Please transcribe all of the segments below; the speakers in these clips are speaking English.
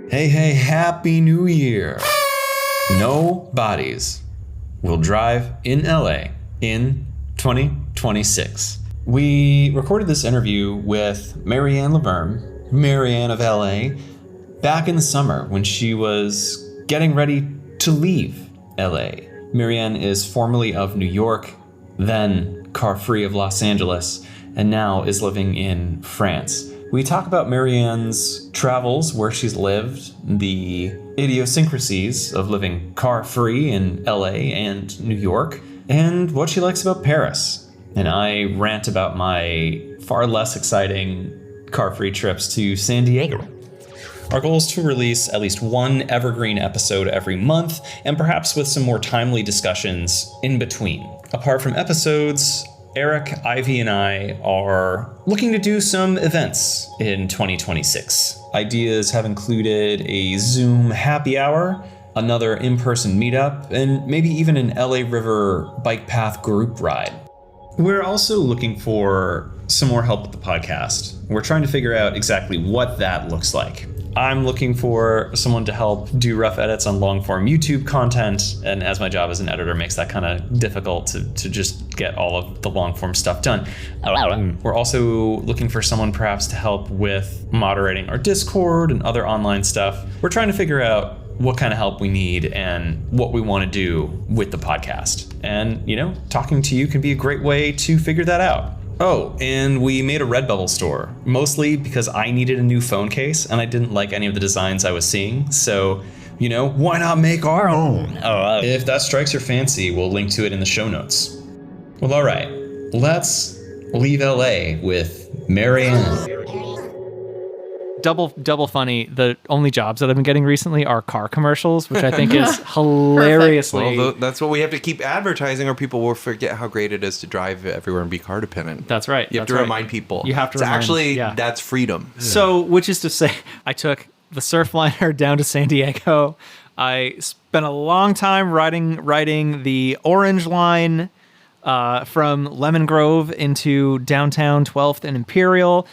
Hey, Happy New Year. No bodies will drive in LA in 2026. We recorded this interview with MaryAnne LoVerme, MaryAnne of LA, back in the summer when she was getting ready to leave LA. MaryAnne is formerly of New York, then car-free of Los Angeles, and now is living in France. We talk about MaryAnne's travels, where she's lived, the idiosyncrasies of living car-free in LA and New York, and what she likes about Paris. And I rant about my far less exciting car-free trips to San Diego. Our goal is to release at least one evergreen episode every month, and perhaps with some more timely discussions in between. Apart from episodes, Eric, Ivy, and I are looking to do some events in 2026. Ideas have included a Zoom happy hour, another in-person meetup, and maybe even an LA River bike path group ride. We're also looking for some more help with the podcast. We're trying to figure out exactly what that looks like. I'm looking for someone to help do rough edits on long-form YouTube content, and as my job as an editor makes that kind of difficult to just get all of the long-form stuff done. We're also looking for someone perhaps to help with moderating our Discord and other online stuff. We're trying to figure out what kind of help we need and what we want to do with the podcast. And, talking to you can be a great way to figure that out. Oh, and we made a Redbubble store, mostly because I needed a new phone case and I didn't like any of the designs I was seeing. So, why not make our own? If that strikes your fancy, we'll link to it in the show notes. Well, all right, let's leave LA with MaryAnne. Double funny. The only jobs that I've been getting recently are car commercials, which I think is hilariously. Well, that's what we have to keep advertising, or people will forget how great it is to drive everywhere and be car dependent. That's right. You have to remind people. You have to that's freedom. So, which is to say, I took the Surfliner down to San Diego. I spent a long time riding the Orange Line from Lemon Grove into downtown 12th and Imperial.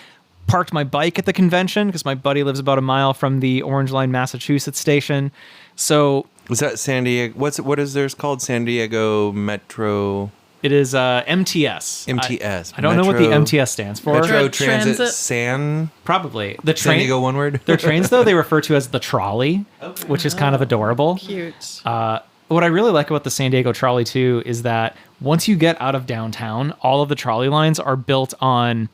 Parked my bike at the convention because my buddy lives about a mile from the Orange Line, Massachusetts station. So was that San Diego? What is theirs called? San Diego Metro. It is MTS. MTS. I don't know what the MTS stands for. Metro Transit San. Probably the train. San Diego, one word. Their trains, though, they refer to as the trolley, which is kind of adorable. Cute. What I really like about the San Diego trolley too is that once you get out of downtown, all of the trolley lines are built on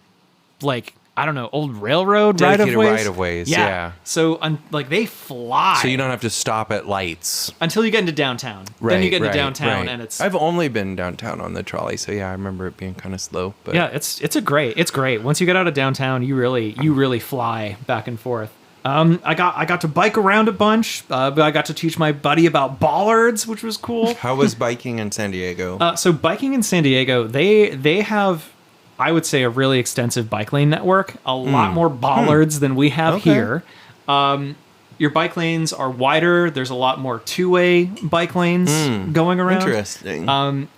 old railroad right-of-ways. Yeah. So, they fly. So you don't have to stop at lights. Until you get into downtown. Right, then you get into downtown, and it's... I've only been downtown on the trolley, so yeah, I remember it being kind of slow. But yeah, it's great. Once you get out of downtown, you really fly back and forth. I got to bike around a bunch. But I got to teach my buddy about bollards, which was cool. How was biking in San Diego? So biking in San Diego, they have... I would say a really extensive bike lane network, a lot more bollards than we have here. Your bike lanes are wider. There's a lot more two-way bike lanes going around. Interesting. Cons.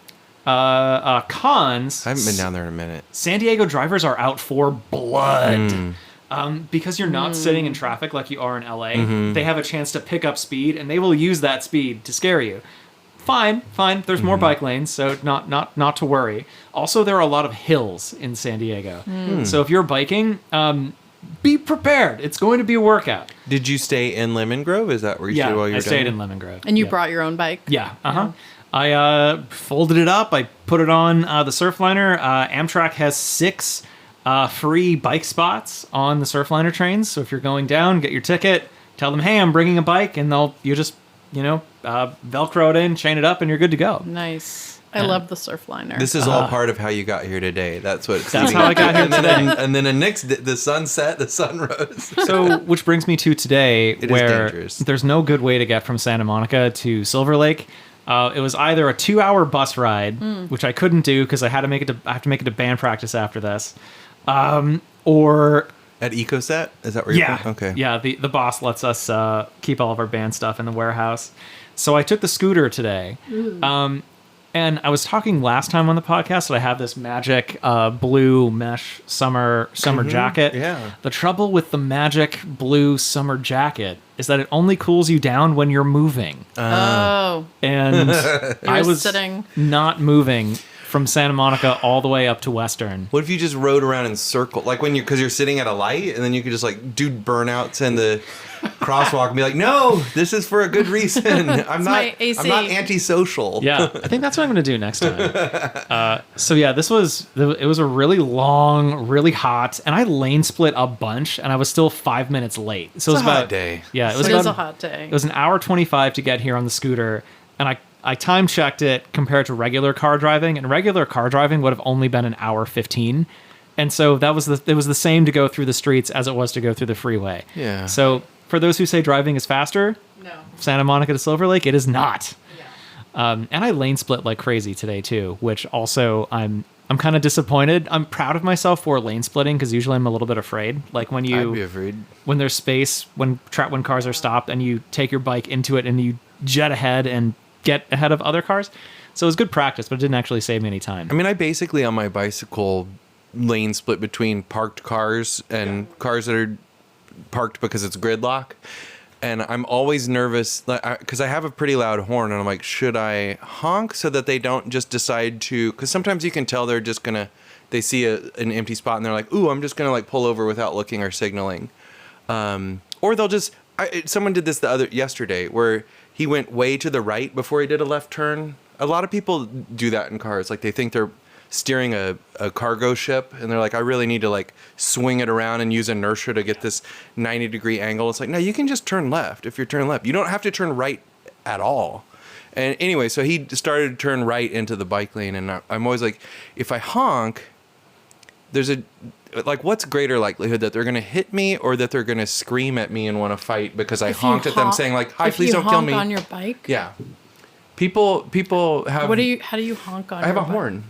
I haven't been down there in a minute. San Diego drivers are out for blood. Because you're not sitting in traffic like you are in LA. They have a chance to pick up speed, and they will use that speed to scare you. Fine. There's more bike lanes, so not to worry. Also, there are a lot of hills in San Diego. So if you're biking, be prepared. It's going to be a workout. Did you stay in Lemon Grove? Is that where you stayed while you were I stayed in Lemon Grove. And you brought your own bike? Yeah. I folded it up. I put it on the Surfliner. Amtrak has 6 free bike spots on the Surfliner trains. So if you're going down, get your ticket. Tell them, hey, I'm bringing a bike, and you just Velcro it in, chain it up, and you're good to go. Nice. I love the Surfliner. This is all part of how you got here today. That's how I got here today. And then the sun set, the sun rose. So, which brings me to today, where there's no good way to get from Santa Monica to Silver Lake. It was either a 2-hour bus ride, which I couldn't do because I have to make it to band practice after this, or at EcoSet. Is that where you're from? Okay. Yeah, the boss lets us keep all of our band stuff in the warehouse. So I took the scooter today. And I was talking last time on the podcast that I have this magic blue mesh summer jacket. yeah. The trouble with the magic blue summer jacket is that it only cools you down when you're moving. Oh. And I was sitting. not moving from Santa Monica all the way up to Western. What if you just rode around in circle, like when because you're sitting at a light, and then you could just like do burnouts in the crosswalk and be like, no, this is for a good reason. I'm my AC. not antisocial. Yeah, I think that's what I'm going to do next time. So yeah, it was a really long, really hot, and I lane split a bunch, and I was still 5 minutes late. So it was a about hot day. Yeah, it was It about is a hot day. It was an hour 25 to get here on the scooter, and I time checked it compared to regular car driving, and regular car driving would have only been an hour 15. And so it was the same to go through the streets as it was to go through the freeway. Yeah. So for those who say driving is faster, No. Santa Monica to Silver Lake, it is not. Yeah. And I lane split like crazy today too, which also I'm kind of disappointed. I'm proud of myself for lane splitting because usually I'm a little bit afraid. Like when I'd be afraid. when there's space, when cars are stopped, and you take your bike into it and you jet ahead and get ahead of other cars. So it was good practice, but it didn't actually save me any time. I mean, I basically on my bicycle lane split between parked cars and cars that are parked because it's gridlock. And I'm always nervous because I have a pretty loud horn, and I'm like, should I honk so that they don't just decide to? Because sometimes you can tell they're just gonna, they see an empty spot and they're like, ooh, I'm just gonna like pull over without looking or signaling, or they'll just. Someone did this yesterday where he went way to the right before he did a left turn. A lot of people do that in cars, like they think they're steering a cargo ship, and they're like, I really need to like swing it around and use inertia to get this 90-degree angle. It's like, no, you can just turn left. If you're turning left, you don't have to turn right at all. And anyway, so he started to turn right into the bike lane, and I'm always like, if I honk, there's what's greater likelihood that they're going to hit me or that they're going to scream at me and want to fight because I honked at them saying like, hi, please don't kill me. If you honk on your bike? Yeah. People have. How do you honk on I have your a bike? horn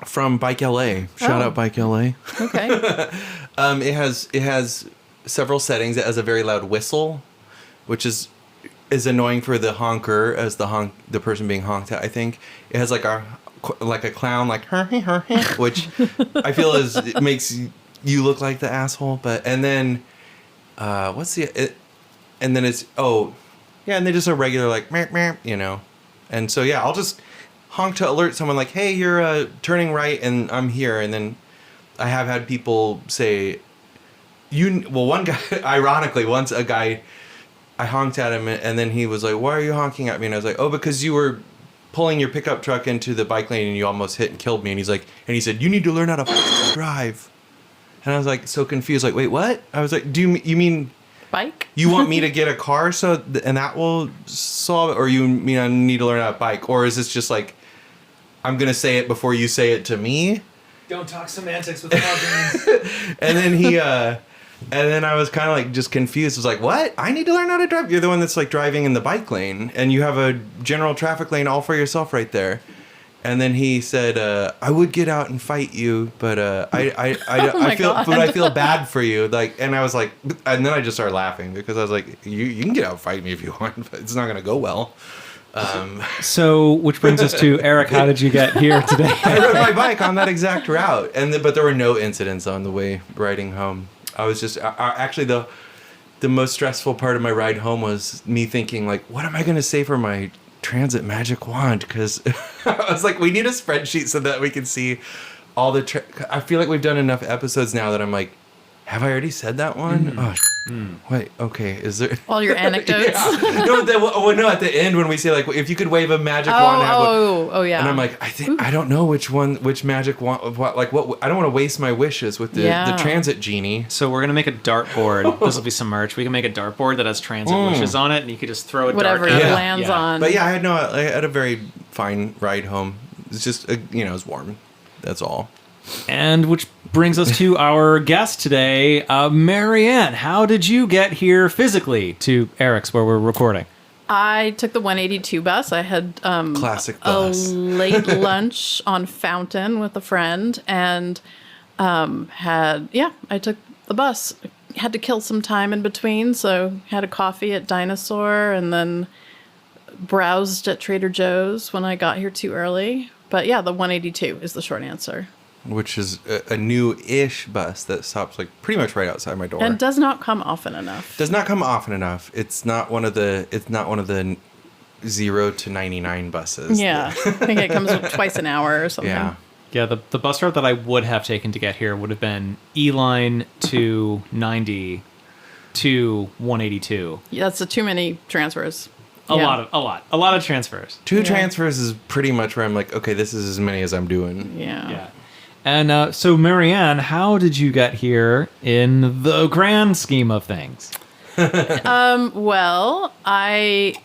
from Bike LA. Shout out Bike LA. Okay. It has several settings. It has a very loud whistle, which is annoying for the honker as the person being honked at. I think it has like a clown like which I feel it makes you look like the asshole. But and then and then it's and they just a regular like meow, meow, you know. And so yeah, I'll just honk to alert someone like, hey, you're turning right and I'm here. And then I have had people say, one guy, ironically, once a guy, I honked at him and then he was like, why are you honking at me? And I was like, oh, because you were pulling your pickup truck into the bike lane and you almost hit and killed me. And he said, you need to learn how to drive. And I was like, so confused, like, wait, what? I was like, you mean Bike? you want me to get a car and that will solve it? Or you mean I need to learn how to bike? Or is this just like, I'm going to say it before you say it to me? Don't talk semantics with beans. And then and then I was kind of like just confused. I was like, what? I need to learn how to drive? You're the one that's like driving in the bike lane and you have a general traffic lane all for yourself right there. And then he said, I would get out and fight you, but I feel bad for you. Like, and I was like, and then I just started laughing because I was like, you can get out and fight me if you want, but it's not going to go well. So, which brings us to Eric. How did you get here today? I rode my bike on that exact route, but there were no incidents on the way riding home. I was just actually the most stressful part of my ride home was me thinking like, what am I going to say for my transit magic wand? Because I was like, we need a spreadsheet so that we can see all the. I feel like we've done enough episodes now that I'm like, have I already said that one? Oh. Wait, okay, is there... All your anecdotes? Yeah. No, at the end when we say, like, if you could wave a magic wand... yeah. And I'm like, I don't know which magic wand... I don't want to waste my wishes with the transit genie. So we're going to make a dartboard. This will be some merch. We can make a dartboard that has transit wishes on it, and you could just throw a whatever dart. it lands on. But yeah, I had a very fine ride home. It's just, it was warm. That's all. And which brings us to our guest today, MaryAnne. How did you get here physically to Eric's, where we're recording? I took the 182 bus. I had classic bus. A late lunch on Fountain with a friend, and I took the bus. Had to kill some time in between, so had a coffee at Dinosaur, and then browsed at Trader Joe's when I got here too early. But yeah, the 182 is the short answer. Which is a new-ish bus that stops like pretty much right outside my door. And does not come often enough. Does not come often enough. It's not one of the 0 to 99 buses. Yeah, I think it comes twice an hour or something. Yeah. Yeah, the bus route that I would have taken to get here would have been E line to 90 to 182. Yeah, that's too many transfers. A lot of transfers. Two transfers is pretty much where I'm like, okay, this is as many as I'm doing. Yeah. Yeah. And so, MaryAnne, how did you get here in the grand scheme of things? Well, I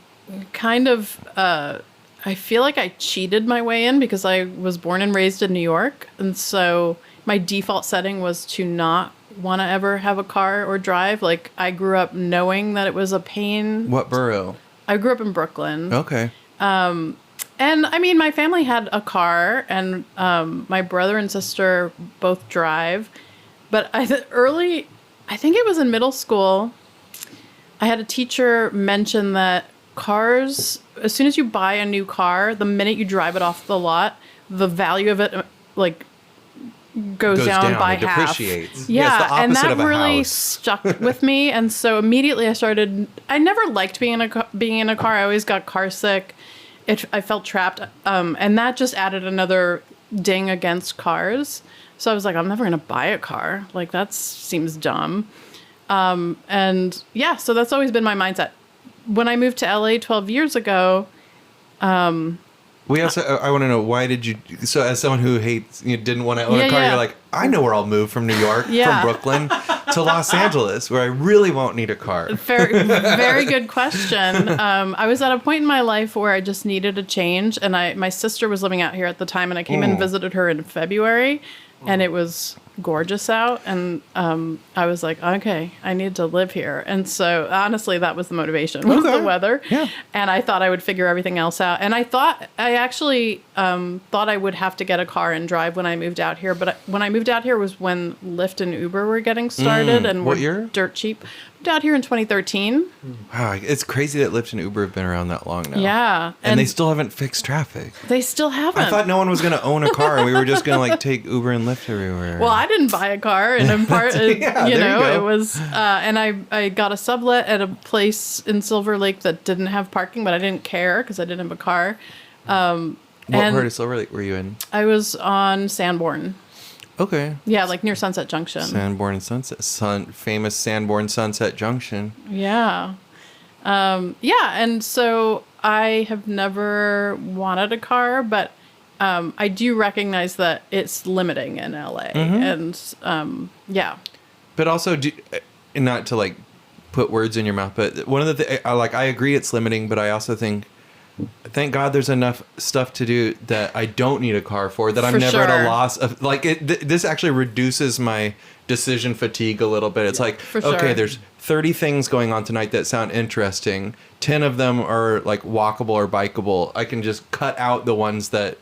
kind of, I feel like I cheated my way in because I was born and raised in New York. And so my default setting was to not want to ever have a car or drive. Like, I grew up knowing that it was a pain. What borough? I grew up in Brooklyn. Okay. And I mean, my family had a car, and my brother and sister both drive. But I think it was in middle school, I had a teacher mention that cars, as soon as you buy a new car, the minute you drive it off the lot, the value of it like goes down by it half. depreciates. Yeah, it's the and opposite that of a really house. stuck with me. And so immediately I never liked being in a car. I always got car sick. I felt trapped. And that just added another ding against cars. So I was like, I'm never going to buy a car. Like, that seems dumb. And yeah, so that's always been my mindset. When I moved to LA 12 years ago, We also, I want to know, why did you, so as someone who didn't want to own a car, you're like, I know where I'll move from New York, from Brooklyn to Los Angeles, where I really won't need a car. Very, very good question. I was at a point in my life where I just needed a change, and my sister was living out here at the time, and I came and visited her in February, and it was gorgeous out, and I was like, okay, I need to live here. And so honestly, that was the motivation, was the weather. Yeah. And I thought I would figure everything else out. And I actually thought I would have to get a car and drive when I moved out here. But when I moved out here was when Lyft and Uber were getting started and What were year? dirt cheap. Moved out here in 2013. Wow, it's crazy that Lyft and Uber have been around that long now. Yeah. And they still haven't fixed traffic. They still haven't. I thought no one was going to own a car and we were just going to like take Uber and Lyft everywhere. Well, I didn't buy a car, and in part, Yeah, there you go. it was, and I got a sublet at a place in Silver Lake that didn't have parking, but I didn't care because I didn't have a car. What part of Silver Lake were you in? I was on Sanborn. Okay. Yeah, like near Sunset Junction. Sanborn and Sunset. Famous Sanborn Sunset Junction. Yeah. Yeah, and so I have never wanted a car, but I do recognize that it's limiting in LA. And yeah. But also, not to like put words in your mouth, but one of the I agree it's limiting, but I also think, thank God there's enough stuff to do that I don't need a car for, that I'm never at a loss of, like, this actually reduces my decision fatigue a little bit. It's like, okay, there's 30 things going on tonight that sound interesting. 10 of them are like walkable or bikeable. I can just cut out the ones that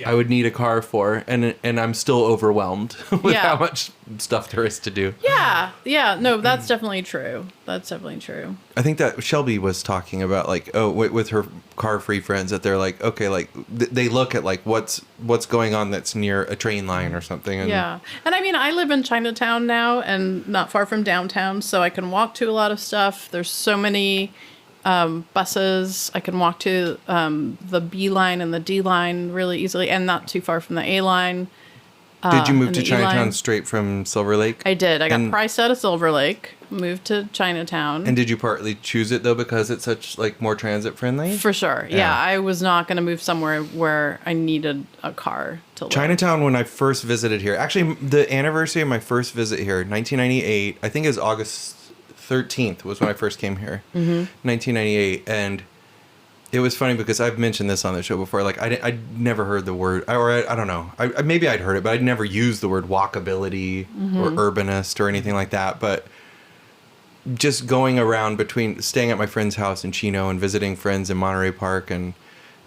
I would need a car for, and I'm still overwhelmed with how much stuff there is to do. Yeah. No, that's definitely true. That's definitely true. I think that Shelby was talking about, like, with her car-free friends, that they're like, okay, like they look at like what's going on that's near a train line or something. And and I mean, I live in Chinatown now, and not far from downtown, so I can walk to a lot of stuff. There's so many buses. I can walk to the B line and the D line really easily, and not too far from the A line. Did you move to the Chinatown E-line. straight from Silver Lake? I did. I got priced out of Silver Lake, moved to Chinatown. And did you partly choose it though because it's such like more transit friendly? For sure. Yeah, I was not going to move somewhere where I needed a car to live. Chinatown, when I first visited here, actually the anniversary of my first visit here, 1998, I think it was August 13th was when I first came here, 1998, and it was funny because I've mentioned this on the show before. Like I'd never heard the word, or I don't know. Maybe I'd heard it, but I'd never used the word walkability or urbanist or anything like that. But just going around between staying at my friend's house in Chino and visiting friends in Monterey Park and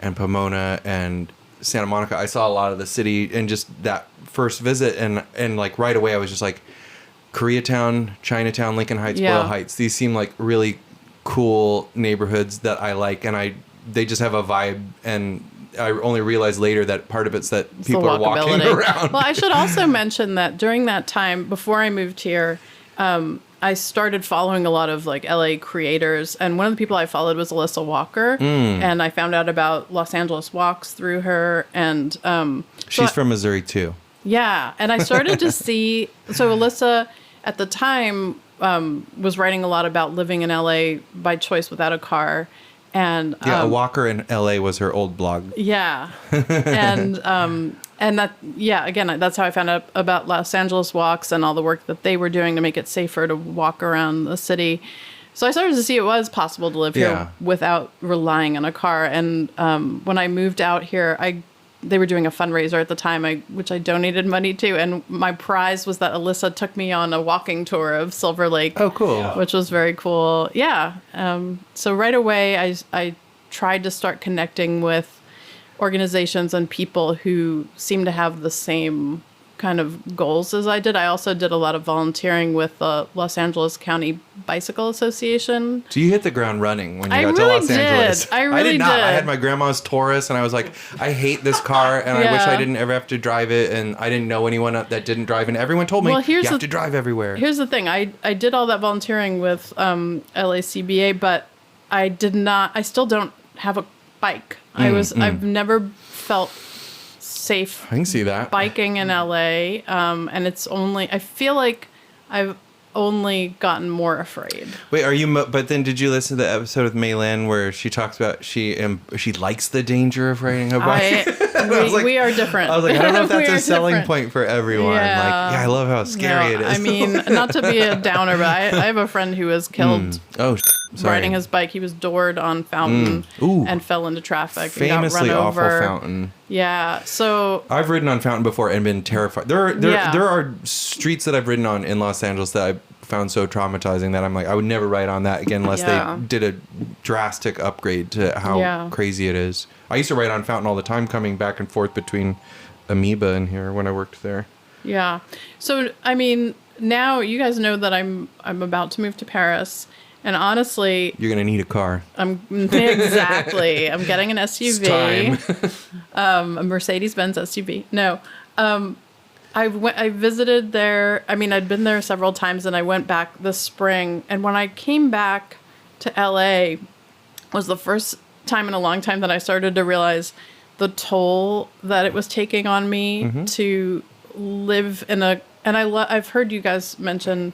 Pomona and Santa Monica, I saw a lot of the city. And just that first visit, and like right away, I was just like, Koreatown, Chinatown, Lincoln Heights, Boyle Heights. These seem like really cool neighborhoods that I like, and I they just have a vibe, and I only realized later that part of it's that It's people the are walking walkability. around. Well, I should also mention that during that time, before I moved here, I started following a lot of like LA creators, and one of the people I followed was Alyssa Walker, and I found out about Los Angeles walks through her, and She's from Missouri too. yeah, and I started to see. So Alyssa, at the time, was writing a lot about living in LA by choice without a car, and Yeah, a walker in LA was her old blog. yeah, and that again, that's how I found out about Los Angeles walks and all the work that they were doing to make it safer to walk around the city. So I started to see it was possible to live Yeah. here without relying on a car. And when I moved out here, they were doing a fundraiser at the time, which I donated money to, and my prize was that Alyssa took me on a walking tour of Silver Lake. Oh, cool. Which was very cool. Yeah. So right away, I tried to start connecting with organizations and people who seem to have the same kind of goals as I did. I also did a lot of volunteering with the Los Angeles County Bicycle Association. So you hit the ground running when you I got really to Los Angeles. did. I really did not. I did. had my grandma's Taurus, and I was like, I hate this car, and I wish Yeah. I didn't ever have to drive it, and I didn't know anyone that didn't drive, and everyone told me, Well, you have to drive everywhere. Here's the thing. I did all that volunteering with LACBA, but I still don't have a bike. I've never felt safe I can see that. biking in LA, and I feel like I've only gotten more afraid. Wait, are you? But then, did you listen to the episode with MaryAnne where she talks about she likes the danger of riding a bike? We are different. I was like, I don't know if We that's are a selling different. point for everyone. Yeah. I love how scary it is. I mean, not to be a downer, but I have a friend who was killed oh, sorry. riding his bike. He was doored on Fountain Ooh. and fell into traffic. Famously and got run awful over. Fountain. Yeah. So I've ridden on Fountain before and been terrified. There are streets that I've ridden on in Los Angeles that I found so traumatizing that I'm like, I would never ride on that again unless Yeah. they did a drastic upgrade to how crazy it is. I used to ride on Fountain all the time, coming back and forth between Amoeba and here when I worked there. yeah. So I mean, now you guys know that I'm about to move to Paris, and honestly, You're gonna need a car. exactly. I'm getting an SUV. It's time. A Mercedes-Benz SUV. No. I visited there. I mean, I'd been there several times, and I went back this spring. And when I came back to LA, was the first time in a long time that I started to realize the toll that it was taking on me to live in a. And I've heard you guys mention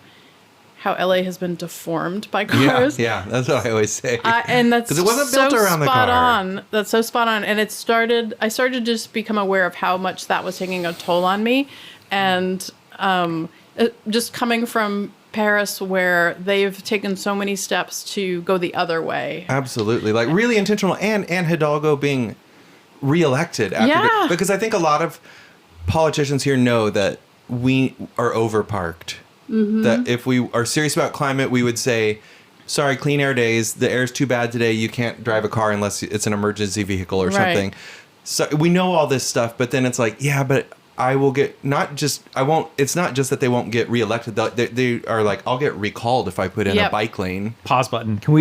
how LA has been deformed by cars. Yeah, that's what I always say. And that's 'Cause it wasn't so built around the spot car. on. That's so spot on. And I started to just become aware of how much that was taking a toll on me. And just coming from Paris, where they've taken so many steps to go the other way. Absolutely. Like really intentional. And Hidalgo being reelected after Yeah. because I think a lot of politicians here know that we are overparked. That if we are serious about climate, we would say, sorry, clean air days, the air's too bad today, you can't drive a car unless it's an emergency vehicle or Right. something. So we know all this stuff, but then it's like, yeah, but I will get it's not just that they won't get reelected. They are like, I'll get recalled if I put in a Yep. bike lane. Pause button. Can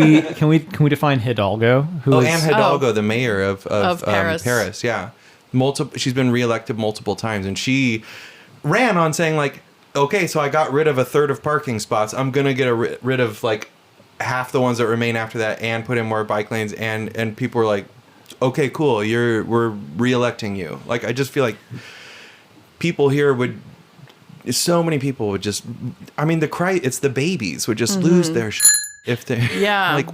we define Hidalgo? Who is Anne Hidalgo, the mayor of Paris. Paris, yeah. She's been reelected multiple times, and she ran on saying like, okay, so I got rid of a third of parking spots. I'm gonna get rid of like half the ones that remain after that, and put in more bike lanes. And people were like, okay, cool, we're reelecting you. Like I just feel like people here so many people would just, I mean, it's the babies would just lose their if they like.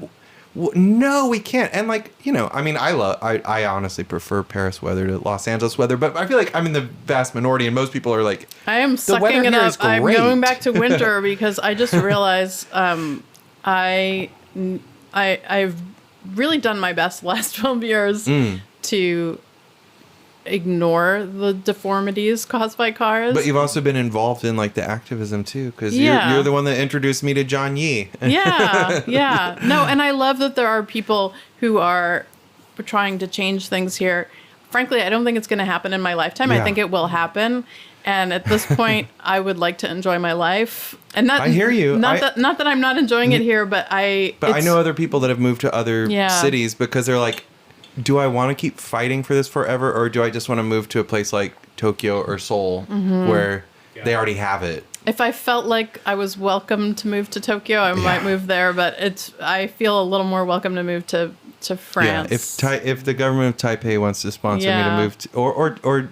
No, we can't. And like, I mean, I honestly prefer Paris weather to Los Angeles weather, but I feel like I'm in the vast minority, and most people are like, I am weather sucking it here up. is I'm great. going back to winter because I just realized I've really done my best the last 12 years to ignore the deformities caused by cars. But you've also been involved in like the activism too, because Yeah. you're the one that introduced me to John Yee. Yeah. No, and I love that there are people who are trying to change things here. Frankly, I don't think it's going to happen in my lifetime. Yeah. I think it will happen. And at this point, I would like to enjoy my life. And I hear you. Not that I'm not enjoying it here, but But I know other people that have moved to other Yeah. cities because they're like, do I want to keep fighting for this forever, or do I just want to move to a place like Tokyo or Seoul where they already have it? If I felt like I was welcome to move to Tokyo, I might move there. But I feel a little more welcome to move to France. Yeah, if the government of Taipei wants to sponsor me to move to, or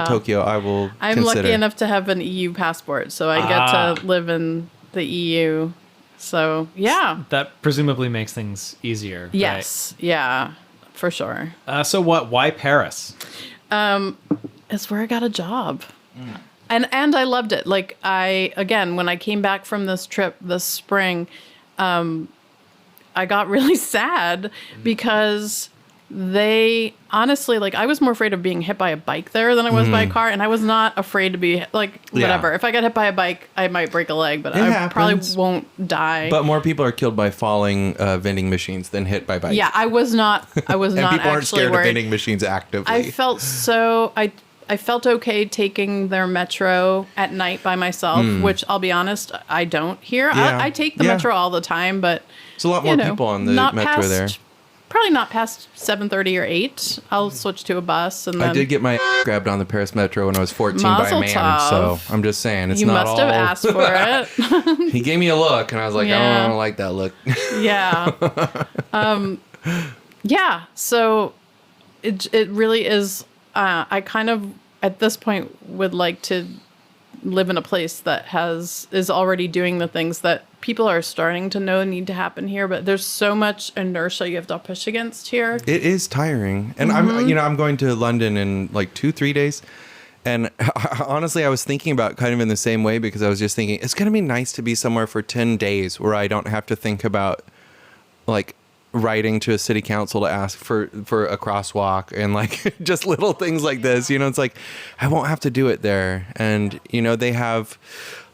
Tokyo, I will. I'm consider. lucky enough to have an EU passport, so I get to live in the EU. So yeah, That presumably makes things easier. yes, yeah, for sure. Right? So what? Why Paris? It's where I got a job. And I loved it. Like when I came back from this trip this spring, I got really sad because they honestly, like, I was more afraid of being hit by a bike there than I was by a car, and I was not afraid to be whatever. If I got hit by a bike, I might break a leg, but I probably won't die. But more people are killed by falling vending machines than hit by bikes. Yeah, I was not. I was and not people aren't actually scared worried. of vending machines actively. I felt I felt okay taking their metro at night by myself, which I'll be honest, I don't here. Yeah. I take the metro all the time, but There's a lot more people on the metro there. Probably not past 7:30 or 8. I'll switch to a bus, and then I did get my grabbed on the Paris metro when I was 14 by a Mazel man, tov. so I'm just saying it's you not must all. have asked for it. He gave me a look, and I was like, Yeah. I don't like that look. Yeah. Yeah. So it really is. I kind of at this point would like to live in a place that is already doing the things that people are starting to know need to happen here, but there's so much inertia you have to push against here. It is tiring, and I'm going to London in like 2-3 days. And honestly, I was thinking about kind of in the same way, because I was just thinking it's going to be nice to be somewhere for 10 days where I don't have to think about like writing to a city council to ask for a crosswalk and like just little things like this. It's like I won't have to do it there. And they have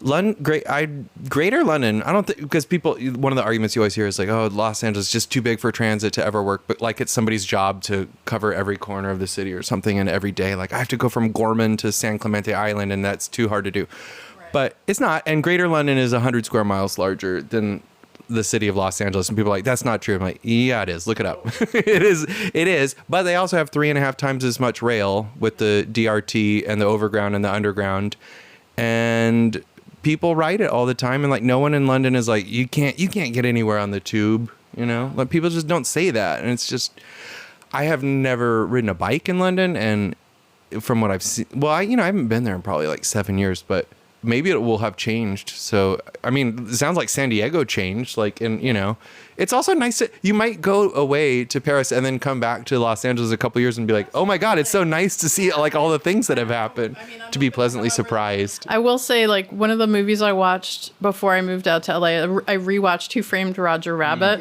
Greater London. I don't think, because people, one of the arguments you always hear is like, oh, Los Angeles is just too big for transit to ever work, but like it's somebody's job to cover every corner of the city or something, and every day, like I have to go from Gorman to San Clemente Island, and that's too hard to do. But it's not. And Greater London is 100 square miles larger than the city of Los Angeles, and people are like, that's not true. I'm like, yeah, it is. Look it up. It is. But they also have 3.5 times as much rail with the DRT and the overground and the underground, and people ride it all the time. And like, no one in London is like, you can't get anywhere on the tube. Like people just don't say that. And it's just, I have never ridden a bike in London, and from what I've seen, well, I haven't been there in probably like 7 years, but maybe it will have changed. So, I mean, it sounds like San Diego changed. Like, and it's also nice that you might go away to Paris and then come back to Los Angeles a couple years and be like, oh my God, it's so nice to see like all the things that have happened, to be pleasantly surprised. I will say, like, one of the movies I watched before I moved out to LA, I rewatched Who Framed Roger Rabbit.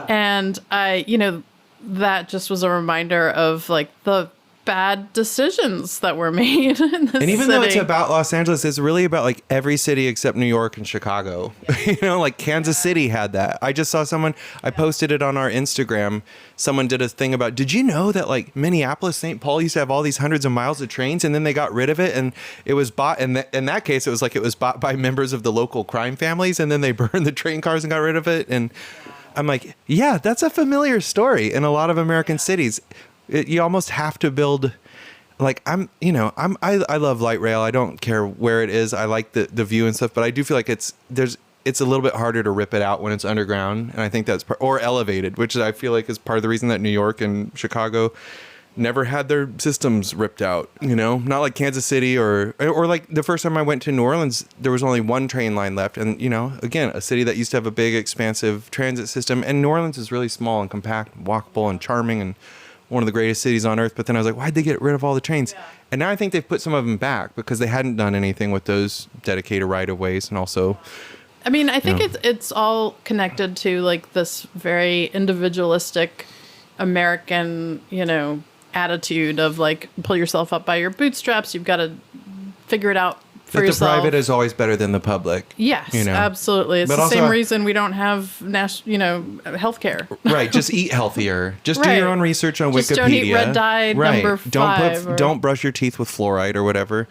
And that just was a reminder of like the bad decisions that were made in this And even city. though it's about Los Angeles, it's really about like every city except New York and Chicago. Like Kansas City had that. I just saw someone, I posted it on our Instagram. Someone did a thing about, did you know that like Minneapolis, St. Paul used to have all these hundreds of miles of trains, and then they got rid of it, and it was bought, and in that case, it was bought by members of the local crime families, and then they burned the train cars and got rid of it. And I'm like, yeah, that's a familiar story in a lot of American cities. You almost have to build, like, I love light rail. I don't care where it is. I like the view and stuff, but I do feel like it's a little bit harder to rip it out when it's underground. And I think that's or elevated, which I feel like is part of the reason that New York and Chicago never had their systems ripped out, not like Kansas City or like the first time I went to New Orleans, there was only one train line left. And, again, a city that used to have a big, expansive transit system. And New Orleans is really small and compact, walkable and charming, and one of the greatest cities on earth. But then I was like, why'd they get rid of all the trains? Yeah. And now I think they've put some of them back because they hadn't done anything with those dedicated right of ways. And also, I mean, I think it's all connected to like this very individualistic American, attitude of like, pull yourself up by your bootstraps. You've got to figure it out for yourself. The private is always better than the public. Yes, absolutely. It's the same reason we don't have healthcare. Right. Just eat healthier. Just do your own research on Wikipedia. Don't eat red dye number 5. Don't brush your teeth with fluoride or whatever.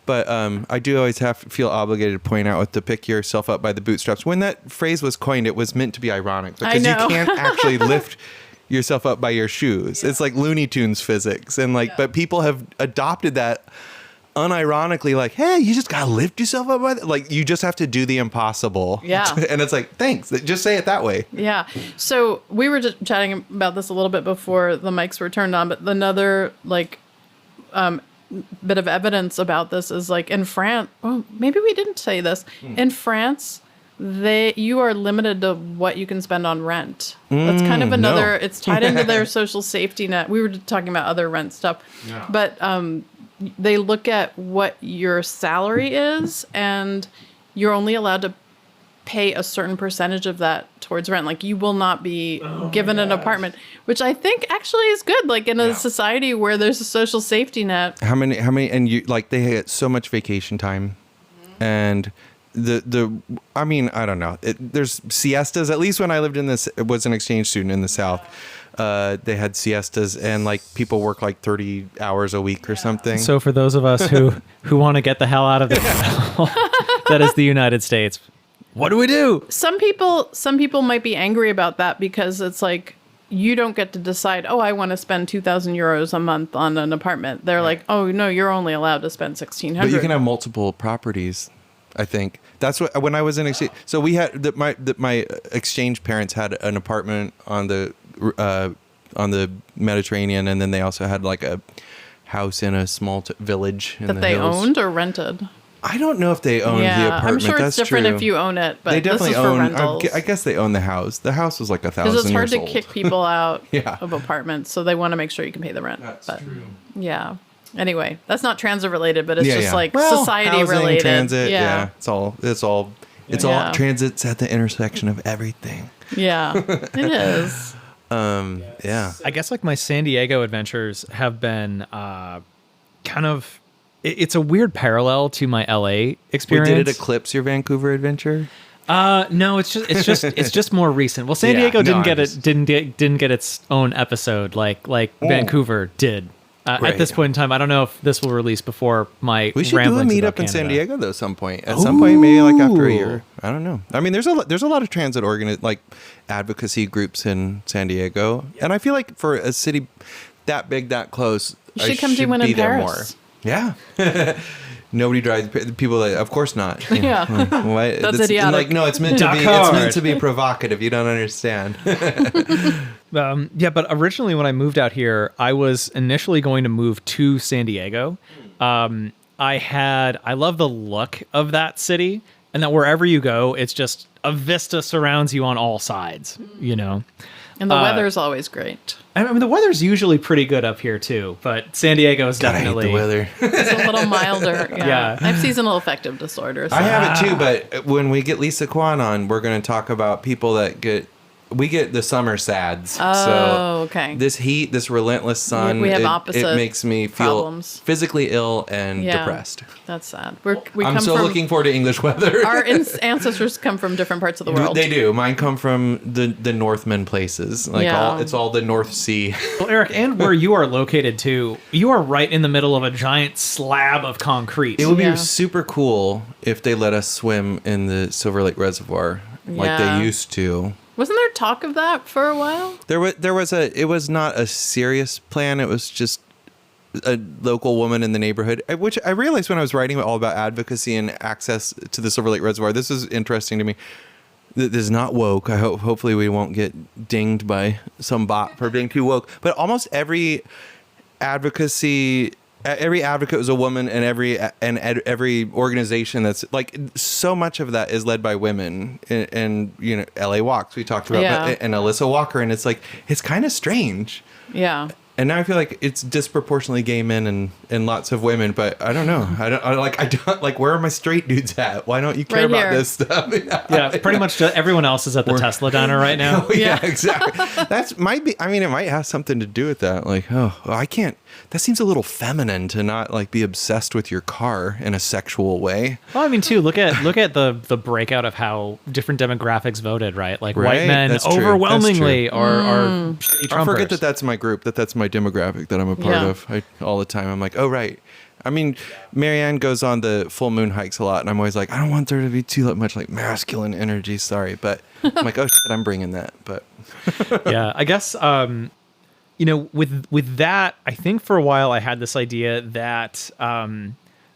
But I do always feel obligated to point out with the pick yourself up by the bootstraps. When that phrase was coined, it was meant to be ironic, because you can't actually lift yourself up by your shoes. It's like Looney Tunes physics. And like, but people have adopted that unironically, like, hey, you just gotta lift yourself up by like, you just have to do the impossible. Yeah. And it's like, thanks. Just say it that way. Yeah. So we were just chatting about this a little bit before the mics were turned on, but another like bit of evidence about this is like in France. Oh, maybe we didn't say this. In France, you are limited to what you can spend on rent. That's kind of another. No. It's tied into their social safety net. We were talking about other rent stuff, but they look at what your salary is, and you're only allowed to pay a certain percentage of that towards rent. Like you will not be given an apartment, which I think actually is good. Like in a society where there's a social safety net. How many, and you like, they get so much vacation time and I mean, I don't know. There's siestas, at least when I lived in this, it was an exchange student in the South. They had siestas and like people work like 30 hours a week or something. So for those of us who want to get the hell out of this, that is the United States. What do we do? Some people might be angry about that because it's like you don't get to decide, oh, I want to spend 2,000 euros a month on an apartment. They're like, oh, no, you're only allowed to spend 1,600. But you can have multiple properties, I think. That's what, when I was in exchange. So we had, my exchange parents had an apartment on the Mediterranean, and then they also had like a house in a small village in that the they hills. owned or rented. I don't know if they owned the apartment. I'm sure That's it's different true. if you own it, but They definitely this is for own. rentals. I guess they own the house. The house was like 1,000 Because it's hard years to old. kick people out Yeah. of apartments, so they want to make sure you can pay the rent. That's but, true. Yeah. Anyway, that's not transit related, but it's Yeah, just yeah. like Well, society housing, related. transit. Yeah. It's all Yeah. transits at the intersection of everything. Yeah, it is. Yeah. I guess like my San Diego adventures have been kind of. It's a weird parallel to my LA experience. Did it eclipse your Vancouver adventure? No, it's just more recent. Well, San Diego didn't get its own episode like Vancouver did. At this point in time, I don't know if this will release before my. We should do a ramblings meetup about in San Canada. Diego though. Some point, maybe like after a year. I don't know. I mean, there's a lot of transit like advocacy groups in San Diego, and I feel like for a city that big, that close, You I should come do one be in there Paris. Yeah. Nobody drives. People that, of course not. Yeah. Like, what? That's This- idiotic. Like, no, it's meant to be. Dakar. It's meant to be provocative. You don't understand. Yeah, but originally when I moved out here, I was initially going to move to San Diego. I love the look of that city, and that wherever you go, it's just a vista surrounds you on all sides, you know? And the weather's always great. I mean, the weather's usually pretty good up here too, but San Diego is God, I hate definitely the weather. It's a little milder. Yeah. Yeah. I have seasonal affective disorder. So. I have it too, but when we get Lisa Kwan on, we're going to talk about people that we get the summer sads. Oh, so okay. This heat, this relentless sun, We have it opposite makes me feel problems. physically ill and Yeah. depressed. That's sad. I'm so looking forward to English weather. Our ancestors come from different parts of the world. They do. Mine come from the Northman places. Like Yeah. it's all the North Sea. Well, Eric, and where you are located too, you are right in the middle of a giant slab of concrete. It would Yeah. be super cool if they let us swim in the Silver Lake Reservoir like Yeah. they used to. Wasn't there talk of that for a while? It was not a serious plan. It was just a local woman in the neighborhood, which I realized when I was writing all about advocacy and access to the Silver Lake Reservoir. This is interesting to me. This is not woke. Hopefully we won't get dinged by some bot for being too woke. But almost every advocate was a woman, and every organization that's like, so much of that is led by women. And you know, LA Walks we talked about, Yeah. and Alyssa Walker, and it's like, it's kind of strange. Yeah. And now I feel like it's disproportionately gay men and lots of women, but I don't know. I don't like, where are my straight dudes at? Why don't you care Right about here. this stuff? Yeah, pretty much everyone else is at the Tesla diner right now. Oh, yeah, exactly. It might have something to do with that. Like, I can't. That seems a little feminine to not like be obsessed with your car in a sexual way. Well, I mean, too, look at the breakout of how different demographics voted, right? Like Right, white men that's true, overwhelmingly that's are shitty I forget Trumpers. that's my group, that's my demographic that I'm a part Yeah. of. All the time I'm like, oh right, I mean, MaryAnne goes on the full moon hikes a lot, and I'm always like, I don't want there to be too much like masculine energy. Sorry, but I'm like, oh shit, I'm bringing that. But Yeah, I guess with that, I think for a while I had this idea that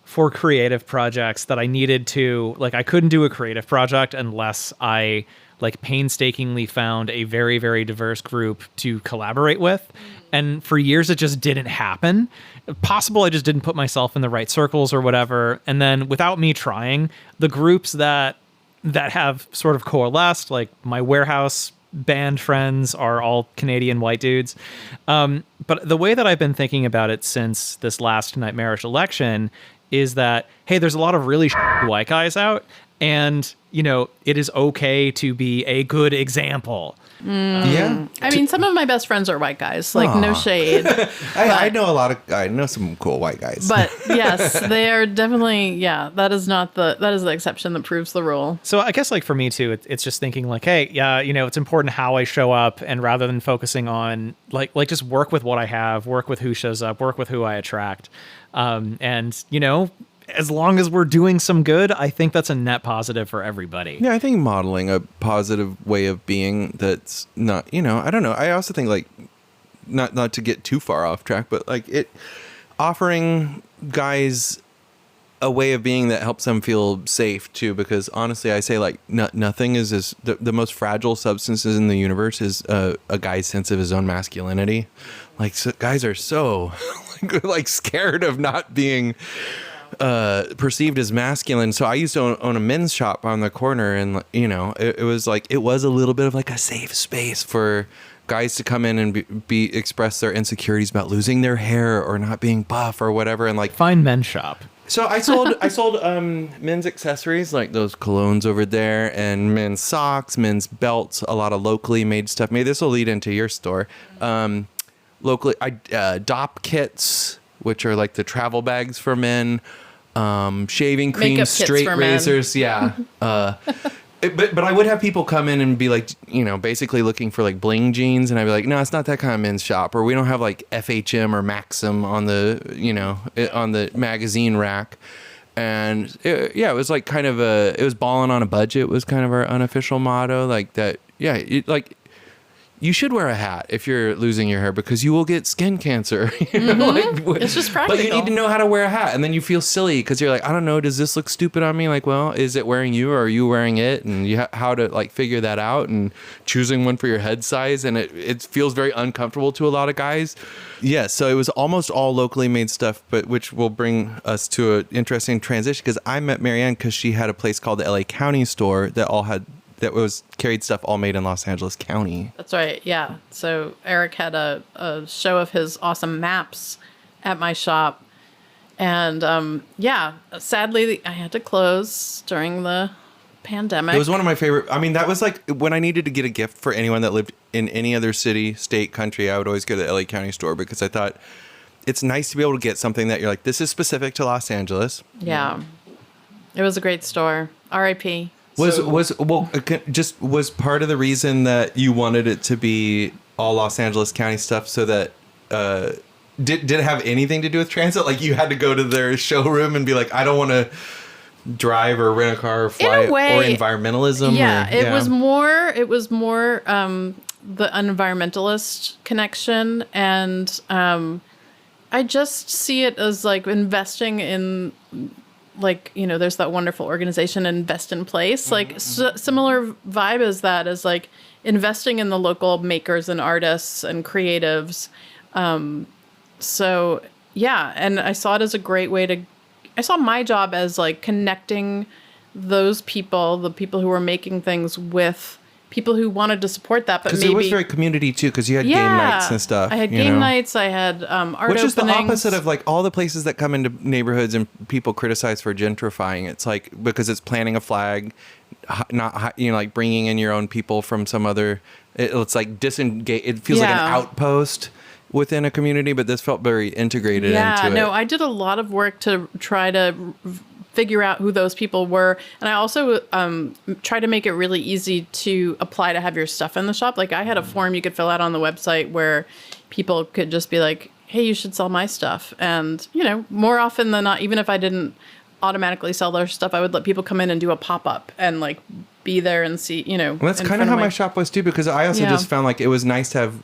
for creative projects that I needed to, like, I couldn't do a creative project unless I like painstakingly found a very, very diverse group to collaborate with. And for years, it just didn't happen. Possible I just didn't put myself in the right circles or whatever. And then without me trying, the groups that have sort of coalesced, like my warehouse band friends are all Canadian white dudes. But the way that I've been thinking about it since this last nightmarish election is that, hey, there's a lot of really white guys out, and, you know, it is okay to be a good example. yeah, I mean, some of my best friends are white guys. Like, no shade. I know some cool white guys. But yes, they are definitely, yeah, that is the exception that proves the rule. So I guess, like, for me too, it's just thinking like, hey, yeah, you know, it's important how I show up, and rather than focusing on like just work with what I have, work with who shows up, work with who I attract. And, you know, as long as we're doing some good, I think that's a net positive for everybody. Yeah, I think modeling a positive way of being that's not, you know, I don't know. I also think, like, not to get too far off track, but like offering guys a way of being that helps them feel safe too, because honestly, I say, like, nothing is the most fragile substances in the universe is a guy's sense of his own masculinity. Like, so guys are so like scared of not being perceived as masculine. So I used to own a men's shop on the corner, and, you know, it was like, it was a little bit of like a safe space for guys to come in and be express their insecurities about losing their hair or not being buff or whatever. And like, Fine men's shop. so I sold men's accessories, like those colognes over there, and men's socks, men's belts, a lot of locally made stuff. Maybe this will lead into your store. Locally, DOP kits, which are like the travel bags for men, shaving cream, Makeup kits straight for men. razors. Yeah. But I would have people come in and be like, you know, basically looking for like bling jeans, and I'd be like, no, it's not that kind of men's shop, or we don't have like FHM or Maxim on the, you know, on the magazine rack. And it was like kind of it was balling on a budget was kind of our unofficial motto, like that. Yeah, like, you should wear a hat if you're losing your hair, because you will get skin cancer. You know? Like, It's just practical. But you need to know how to wear a hat, and then you feel silly because you're like, I don't know, does this look stupid on me? Like, well, is it wearing you, or are you wearing it? And you how to like figure that out, and choosing one for your head size, and it feels very uncomfortable to a lot of guys. Yeah, so it was almost all locally made stuff, but which will bring us to an interesting transition, because I met MaryAnne because she had a place called the LA County store that was carried stuff all made in Los Angeles County. That's right. Yeah. So Eric had a show of his awesome maps at my shop. And yeah, sadly, I had to close during the pandemic. It was one of my favorite. I mean, that was like when I needed to get a gift for anyone that lived in any other city, state, country, I would always go to the LA County store, because I thought it's nice to be able to get something that you're like, this is specific to Los Angeles. Yeah. It was a great store. R.I.P. Was part of the reason that you wanted it to be all Los Angeles County stuff, so that did it have anything to do with transit? Like, you had to go to their showroom and be like, I don't want to drive or rent a car or fly, In a way, or environmentalism? Yeah, or, it was more the environmentalist connection, and I just see it as like investing in, like, you know, there's that wonderful organization, Invest in Place, like similar vibe as that, as like investing in the local makers and artists and creatives. So yeah, and I saw it as a great way I saw my job as like connecting those people, the people who were making things, with people who wanted to support that, but maybe it was very community too, because you had game nights and stuff. I had game nights. I had art which is openings. the opposite of like all the places that come into neighborhoods and people criticize for gentrifying. It's like, because it's planting a flag, not, you know, like bringing in your own people from some other. It's like disengage. It feels like an outpost within a community, but this felt very integrated into it. No, I did a lot of work to try to figure out who those people were. And I also try to make it really easy to apply to have your stuff in the shop. Like, I had a form you could fill out on the website where people could just be like, hey, you should sell my stuff. And, more often than not, even if I didn't automatically sell their stuff, I would let people come in and do a pop-up and like be there and see, Well, that's kind of how my shop was too, because I also just found like it was nice to have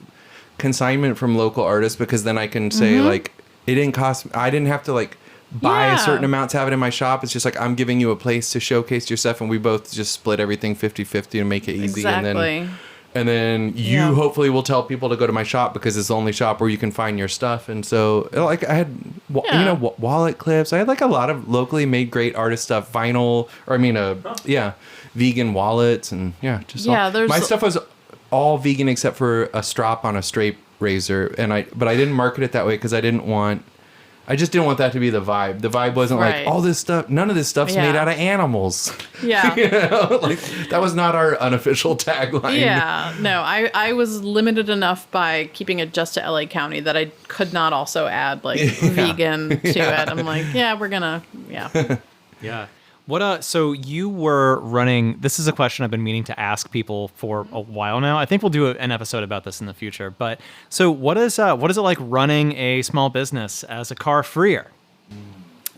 consignment from local artists, because then I can say like, it didn't cost, I didn't have to like buy a certain amount to have it in my shop. It's just like, I'm giving you a place to showcase your stuff, and we both just split everything 50-50 to make it easy. Exactly. And then you hopefully will tell people to go to my shop, because it's the only shop where you can find your stuff. And so like I had, wallet clips. I had like a lot of locally made great artist stuff, vinyl, vegan wallets, and my stuff was all vegan except for a strop on a straight razor. But I didn't market it that way because I just didn't want that to be the vibe. The vibe wasn't like all this stuff. None of this stuff's made out of animals. Yeah. Like that was not our unofficial tagline. Yeah. No, I was limited enough by keeping it just to LA County that I could not also add like vegan to it. I'm like, we're gonna, Yeah. So you were running, this is a question I've been meaning to ask people for a while now. I think we'll do an episode about this in the future. But so what is it like running a small business as a car freer?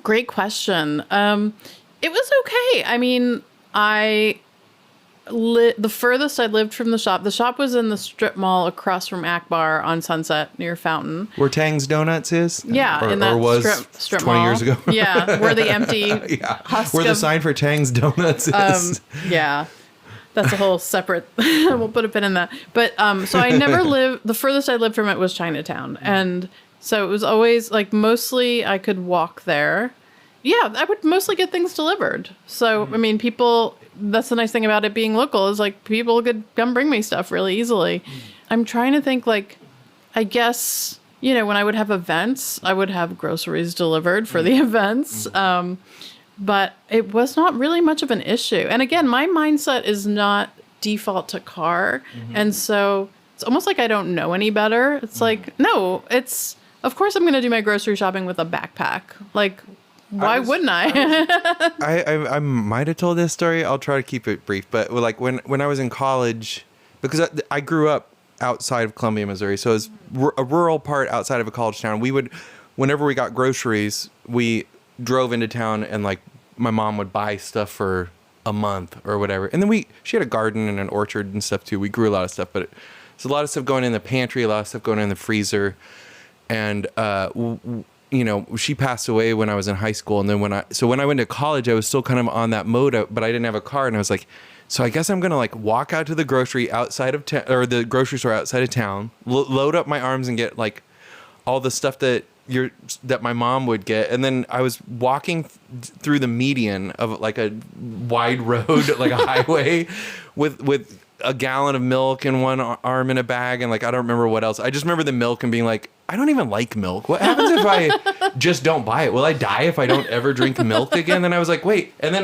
Great question. It was okay. I mean, the furthest I lived from the shop was in the strip mall across from Akbar on Sunset near Fountain. Where Tang's Donuts is? Yeah, in that was strip 20 mall. years ago. Yeah, where the empty husk where the of, sign for Tang's Donuts is. Yeah, that's a whole separate, we'll put a pin in that. But so I never lived, the furthest I lived from it was Chinatown. And so it was always like mostly I could walk there. Yeah, I would mostly get things delivered. So, I mean, that's the nice thing about it being local is like people could come bring me stuff really easily. I'm trying to think like, I guess, when I would have events, I would have groceries delivered for the events. But it was not really much of an issue. And again, my mindset is not default to car. And so it's almost like I don't know any better. It's like, no, of course I'm going to do my grocery shopping with a backpack. Like, why wouldn't I? I might have told this story. I'll try to keep it brief. But like when I was in college, because I grew up outside of Columbia, Missouri, so it was a rural part outside of a college town. Whenever we got groceries, we drove into town, and like my mom would buy stuff for a month or whatever. And then she had a garden and an orchard and stuff too. We grew a lot of stuff, but there's a lot of stuff going in the pantry, a lot of stuff going in the freezer, and she passed away when I was in high school. And then when I went to college, I was still kind of on that mode, but I didn't have a car. And I was like, so I guess I'm going to like walk out to the grocery outside of or the grocery store outside of town, load up my arms and get like all the stuff that my mom would get. And then I was walking through the median of like a wide road, like a highway with a gallon of milk in one arm in a bag. And like, I don't remember what else. I just remember the milk and being like, I don't even like milk. What happens if I just don't buy it? Will I die if I don't ever drink milk again? Then I was like, wait. And then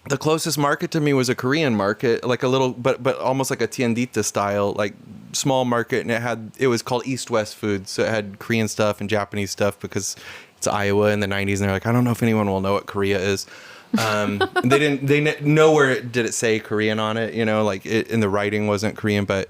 the closest market to me was a Korean market, like a little, but almost like a tiendita style, like small market. And it was called East West Foods. So it had Korean stuff and Japanese stuff because it's Iowa in the 90s. And they're like, I don't know if anyone will know what Korea is. Nowhere did it say Korean on it, like in the writing wasn't Korean, but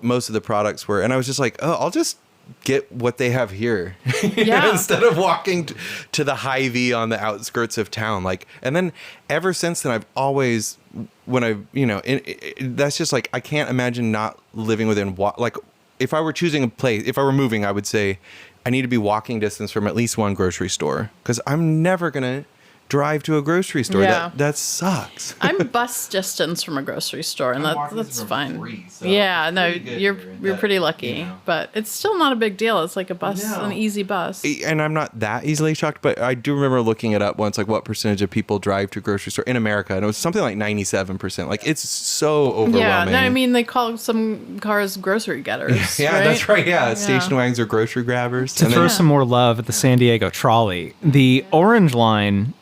most of the products were. And I was just like, oh, I'll just get what they have here instead of walking to the Hy-Vee on the outskirts of town. Like, and then ever since then, I've always, that's just like, I can't imagine not living within, like if I were choosing a place, if I were moving, I would say I need to be walking distance from at least one grocery store, because I'm never going to drive to a grocery store. Yeah. That sucks. I'm bus distance from a grocery store, and that's fine. Free, so you're pretty lucky, but it's still not a big deal. It's like a bus, an easy bus. And I'm not that easily shocked, but I do remember looking it up once, like what percentage of people drive to a grocery store in America, and it was something like 97%. Like it's so overwhelming. Yeah, no, I mean they call some cars grocery getters. Yeah, right? that's right. Yeah, station wagons are grocery grabbers. To throw some more love at the San Diego trolley, the Orange Line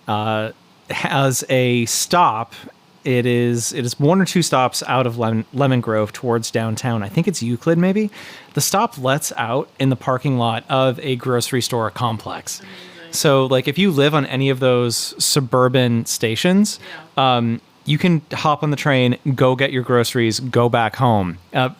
has a stop. It is one or two stops out of Lemon Grove towards downtown. I think it's Euclid, maybe. The stop lets out in the parking lot of a grocery store complex. Amazing. So, like, if you live on any of those suburban stations, you can hop on the train, go get your groceries, go back home. To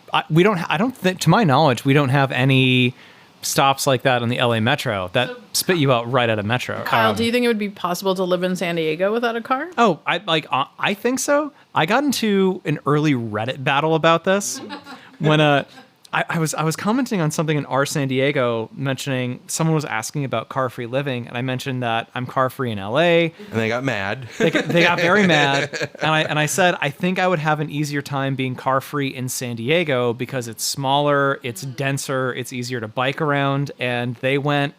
my knowledge, we don't have any stops like that on the LA Metro that spit you out right at a metro. Kyle, do you think it would be possible to live in San Diego without a car? Oh, I think so. I got into an early Reddit battle about this when I was commenting on something in our San Diego, mentioning someone was asking about car-free living, and I mentioned that I'm car-free in LA. And they got mad. They got very mad, and I said I think I would have an easier time being car-free in San Diego because it's smaller, it's denser, it's easier to bike around, and they went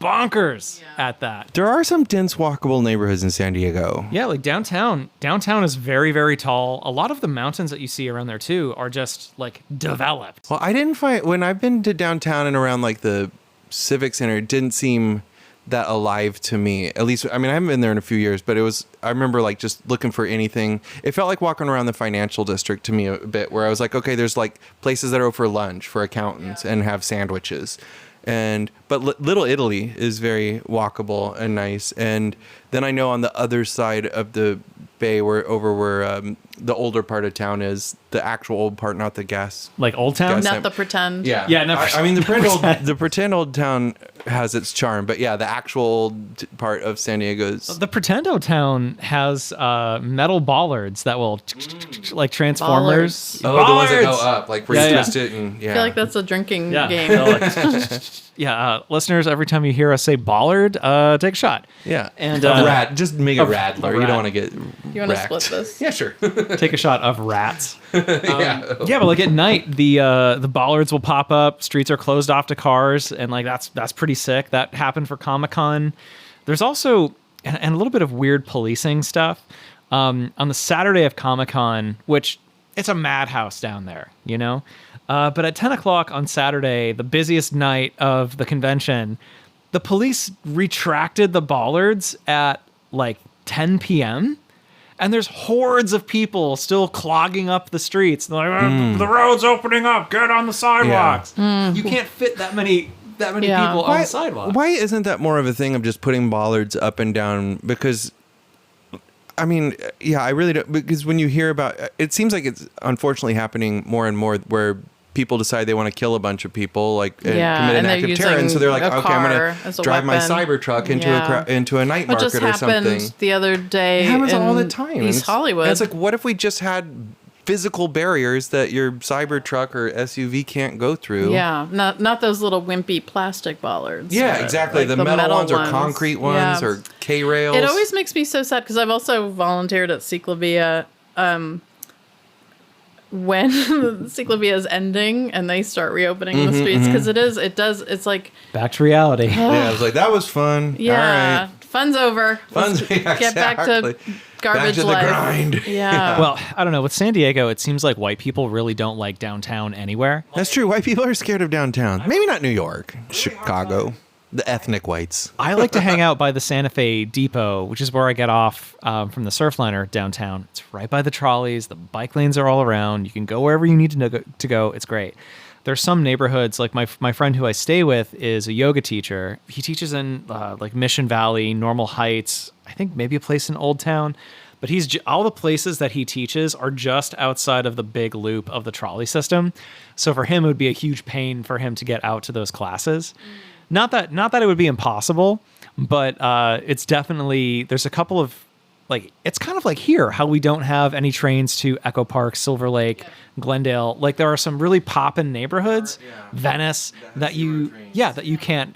bonkers at that. There are some dense walkable neighborhoods in San Diego. Yeah, like downtown. Downtown is very, very tall. A lot of the mountains that you see around there too are just like developed. Well, I didn't find, when I've been to downtown and around like the Civic Center, it didn't seem that alive to me. At least, I mean, I haven't been there in a few years, but I remember like just looking for anything. It felt like walking around the financial district to me a bit, where I was like, okay, there's like places that are for lunch for accountants and have sandwiches. But Little Italy is very walkable and nice. And then I know on the other side of the bay, where the older part of town is, the actual old part, not the gas. Like Old Town? Gas Not the pretend. Yeah. Yeah, no, I mean, the pretend old town has its charm, but yeah, the actual old part of San Diego's. The Pretendo Town has metal bollards that will like Transformers. Bollards. Oh, the ones that go Bollards! up, like where Yeah, you yeah. twist it and yeah. I feel like that's a drinking Yeah. game. They'll, like, yeah, listeners, every time you hear us say bollard, take a shot. Yeah. And just make a radler. You rat. don't want to get You want to split this? Yeah, sure. take a shot of rats. Yeah. Yeah, but like at night, the bollards will pop up. Streets are closed off to cars, and like that's pretty sick. That happened for Comic-Con. There's also and a little bit of weird policing stuff on the Saturday of Comic-Con, which it's a madhouse down there, you know. But at 10 o'clock on Saturday, the busiest night of the convention, the police retracted the bollards at like 10 p.m. And there's hordes of people still clogging up the streets. They're like, the road's opening up. Get on the sidewalks. You can't fit that many Yeah. people on the sidewalk. Why isn't that more of a thing of just putting bollards up and down? Because, I mean, yeah, I really don't. Because when you hear about it, seems like it's unfortunately happening more and more where people decide they want to kill a bunch of people, like and commit an and act they're of terror, and so they're like, using a okay, I'm car gonna as a drive my weapon. Cybertruck into Yeah. into a night What just market or something. happened the other day? It happens all the in time. East It's- Hollywood. and it's like, what if we just had physical barriers that your Cybertruck or SUV can't go through? yeah, not those little wimpy plastic bollards. Yeah, but, exactly. like, The metal ones or concrete ones Yeah. or K-rails. It always makes me so sad because I've also volunteered at Ciclavia when Ciclavia is ending and they start reopening the streets because it's like Back to reality. Yeah, I was like, that was fun. yeah, All right. fun's over. Fun's Let's get back to exactly. garbage Back to the life. grind. Yeah. Well, I don't know. With San Diego, it seems like white people really don't like downtown anywhere. That's true. White people are scared of downtown. Maybe not New York, Chicago, the ethnic whites. I like to hang out by the Santa Fe Depot, which is where I get off from the Surfliner downtown. It's right by the trolleys. The bike lanes are all around. You can go wherever you need to go. It's great. There's some neighborhoods, like my friend who I stay with is a yoga teacher. He teaches in like Mission Valley, Normal Heights, I think maybe a place in Old Town. But all the places that he teaches are just outside of the big loop of the trolley system. So for him, it would be a huge pain for him to get out to those classes. Not that it would be impossible, but it's definitely, there's a couple of, like, it's kind of like here, how we don't have any trains to Echo Park, Silver Lake, Glendale. Like, there are some really poppin' neighborhoods, Venice, that you can't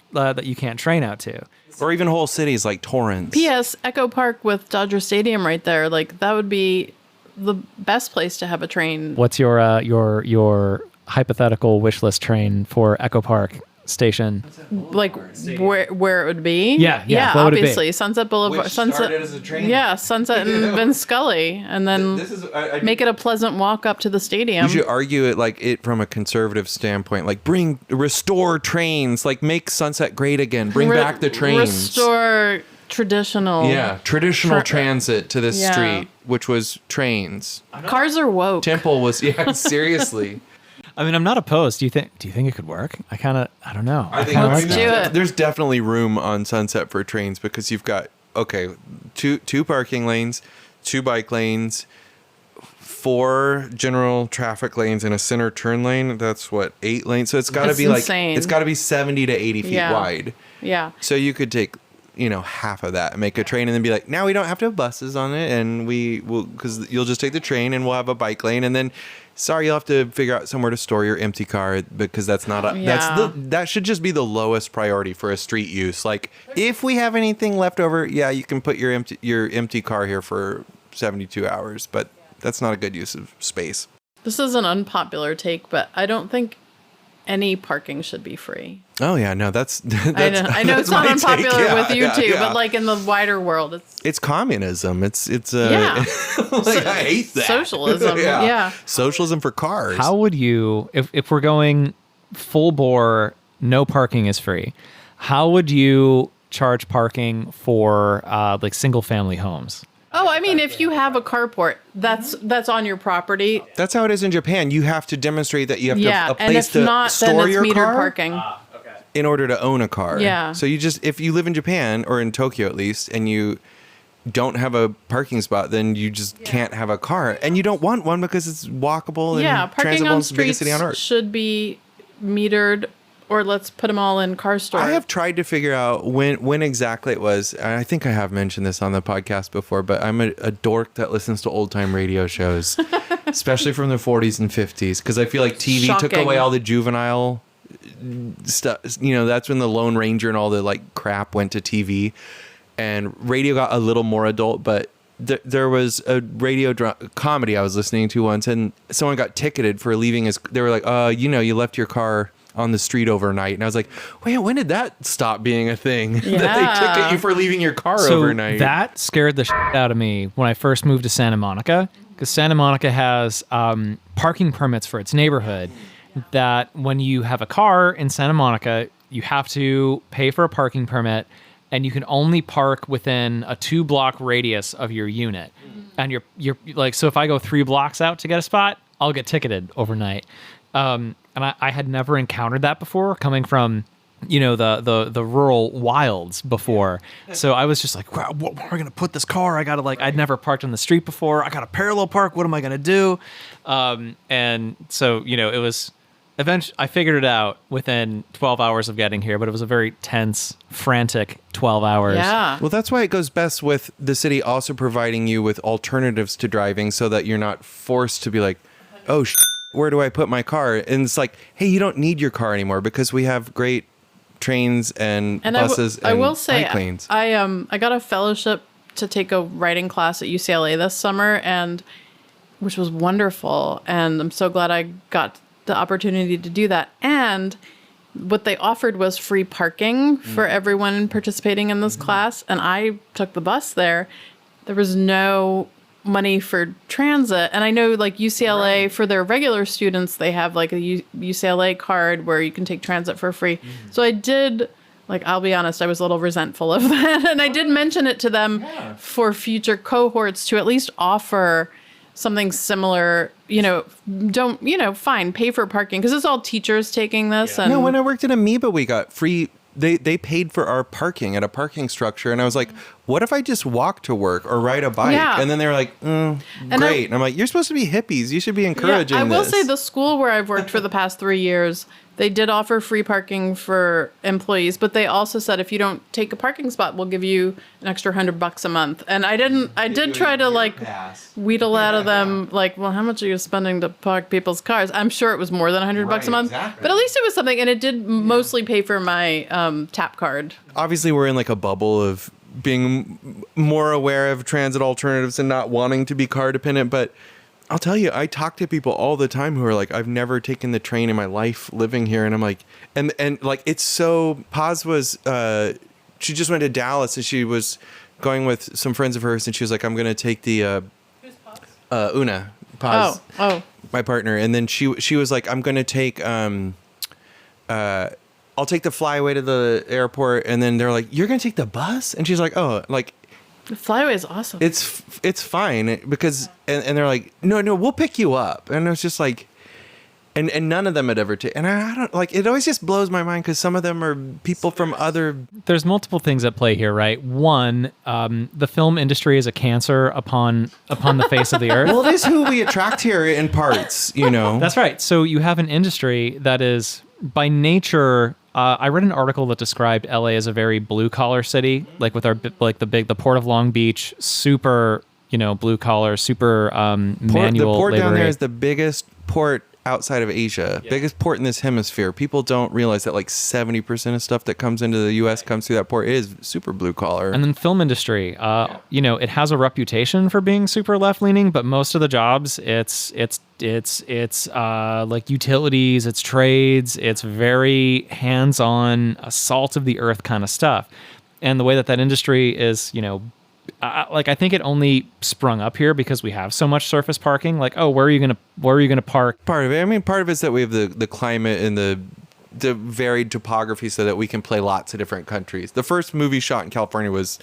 train out to. Or even whole cities like Torrance. P.S. Echo Park with Dodger Stadium right there. Like that would be the best place to have a train. What's your hypothetical wish list train for Echo Park Station? Like where it would be? Yeah, yeah. what would it be? Obviously, Sunset Boulevard. Which Sunset. started as a train. Yeah, Sunset and Vin Scully, and then make it a pleasant walk up to the stadium. You should argue it like it from a conservative standpoint, like restore trains, like make Sunset great again, bring back the trains. Restore traditional. Yeah, traditional transit to this Yeah. street, which was trains. Cars are woke. Temple was, yeah, seriously. I mean, I'm not opposed. Do you think it could work? I don't know. I think kinda Let's like do that. it. There's definitely room on Sunset for trains because you've got two parking lanes, 2 bike lanes, 4 general traffic lanes and a center turn lane. That's what, 8 lanes. So it's got to be insane. it's got to be 70 to 80 feet Yeah. wide. Yeah. So you could take, half of that and make a train and then be like, now we don't have to have buses on it, and we will, because you'll just take the train and we'll have a bike lane, and then sorry, you'll have to figure out somewhere to store your empty car, because that's not that should just be the lowest priority for a street use. Like, if we have anything left over, yeah, you can put your empty car here for 72 hours, but that's not a good use of space. This is an unpopular take, but I don't think any parking should be free. Oh yeah, no, that's I know it's not unpopular with you too, but like in the wider world, it's communism. It's yeah. like, I hate that. Socialism. Yeah. Socialism for cars. How would you, if we're going full bore, no parking is free, how would you charge parking for like single family homes? Oh, I mean, if you have a carport, that's on your property. That's how it is in Japan. You have to demonstrate that you have to have a and place if to not, store then it's your metered car parking. in order to own a car. Yeah. So if you live in Japan, or in Tokyo at least, and you don't have a parking spot, then you just can't have a car, and you don't want one because it's walkable and Parking transitable. on It's the biggest city on streets earth. should be metered, or let's put them all in car storage. I have tried to figure out when exactly it was. And I think I have mentioned this on the podcast before, but I'm a dork that listens to old time radio shows, especially from the 40s and 50s, because I feel like TV took Shocking. away all the juvenile stuff. That's when the Lone Ranger and all the like crap went to TV, and radio got a little more adult. But there was a radio comedy I was listening to once, and someone got ticketed for leaving his. They were like, you left your car on the street overnight. And I was like, wait, when did that stop being a thing? That they ticket you for leaving your car overnight? That scared the shit out of me when I first moved to Santa Monica, because Santa Monica has parking permits for its neighborhood, that when you have a car in Santa Monica, you have to pay for a parking permit, and you can only park within a 2-block radius of your unit. And you're like, so if I go 3 blocks out to get a spot, I'll get ticketed overnight. And I had never encountered that before, coming from, the rural wilds before. So I was just like, wow, where am I going to put this car? I'd never parked on the street before. I got to parallel park. What am I going to do? And so, it was eventually, I figured it out within 12 hours of getting here, but it was a very tense, frantic 12 hours. Yeah. Well, that's why it goes best with the city also providing you with alternatives to driving, so that you're not forced to be like, oh, where do I put my car? And it's like, hey, you don't need your car anymore because we have great trains and buses I and will say, bike lanes. I got a fellowship to take a writing class at UCLA this summer, and which was wonderful. And I'm so glad I got the opportunity to do that. And what they offered was free parking for everyone participating in this class. And I took the bus there. There was no money for transit, and I know like UCLA for their regular students, they have like a UCLA card where you can take transit for free. So I did, like, I'll be honest, I was a little resentful of that, and I did mention it to them for future cohorts to at least offer something similar. Fine, pay for parking, because it's all teachers taking this. And no, when I worked at Amoeba, we got free. They paid for our parking at a parking structure, and I was like, what if I just walk to work or ride a bike? Yeah. And then they were like, great. And I'm like, you're supposed to be hippies. You should be encouraging I will this. say the school where I've worked for the past 3 years, they did offer free parking for employees, but they also said if you don't take a parking spot, we'll give you an extra $100 a month. And I did try to like wheedle out of them, like, well, how much are you spending to park people's cars? I'm sure it was more than $100 a month, exactly. but at least it was something, and it did mostly pay for my tap card. Obviously, we're in like a bubble of being more aware of transit alternatives and not wanting to be car dependent, but I'll tell you, I talk to people all the time who are like, I've never taken the train in my life living here. And I'm like, and like, it's so, Paz was, she just went to Dallas, and she was going with some friends of hers, and she was like, I'm going to take the, Who's Paz? Una, Paz, Oh. my partner. And then she was like, I'm going to take, I'll take the flyaway to the airport. And then they're like, you're going to take the bus? And she's like, oh, like, The flyaway is awesome. it's fine because and they're like, no, we'll pick you up. And it was just like, And none of them had ever taken. And I don't like. It always just blows my mind because some of them are people from other. There's multiple things at play here, right? One, the film industry is a cancer upon the face of the earth. Well, it is who we attract here in parts, you know. That's right. So you have an industry that is by nature. I read an article that described LA as a very blue collar city, like with the Port of Long Beach, super, blue collar, super manual. The port down labor. there is the biggest port outside of Asia, biggest port in this hemisphere. People don't realize that like 70% of stuff that comes into the U.S. comes through that port. It is super blue collar. And then film industry, it has a reputation for being super left leaning, but most of the jobs, it's like utilities, it's trades, it's very hands on, salt of the earth kind of stuff. And the way that industry is, I think it only sprung up here because we have so much surface parking. Like, where are you gonna park? Part of it. I mean, part of it is that we have the climate and the varied topography so that we can play lots of different countries. The first movie shot in California was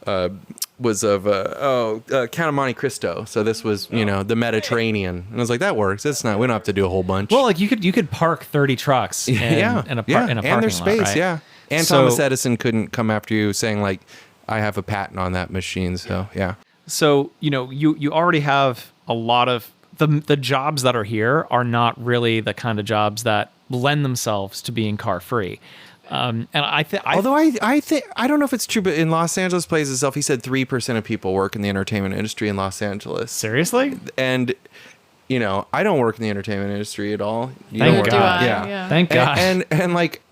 of Count of Monte Cristo. So this was, the Mediterranean. And I was like, that works. It's not. We don't have to do a whole bunch. Well, like you could park 30 trucks in a parking lot, and there's space, right? yeah. And Thomas Edison couldn't come after you saying like, I have a patent on that machine, so yeah. So, you already have a lot of the jobs that are here are not really the kind of jobs that lend themselves to being car free. And I think, although I think, I don't know if it's true, but in Los Angeles plays itself, he said 3% of people work in the entertainment industry in Los Angeles. Seriously? And, I don't work in the entertainment industry at all. Thank God. Yeah. Thank God. And like,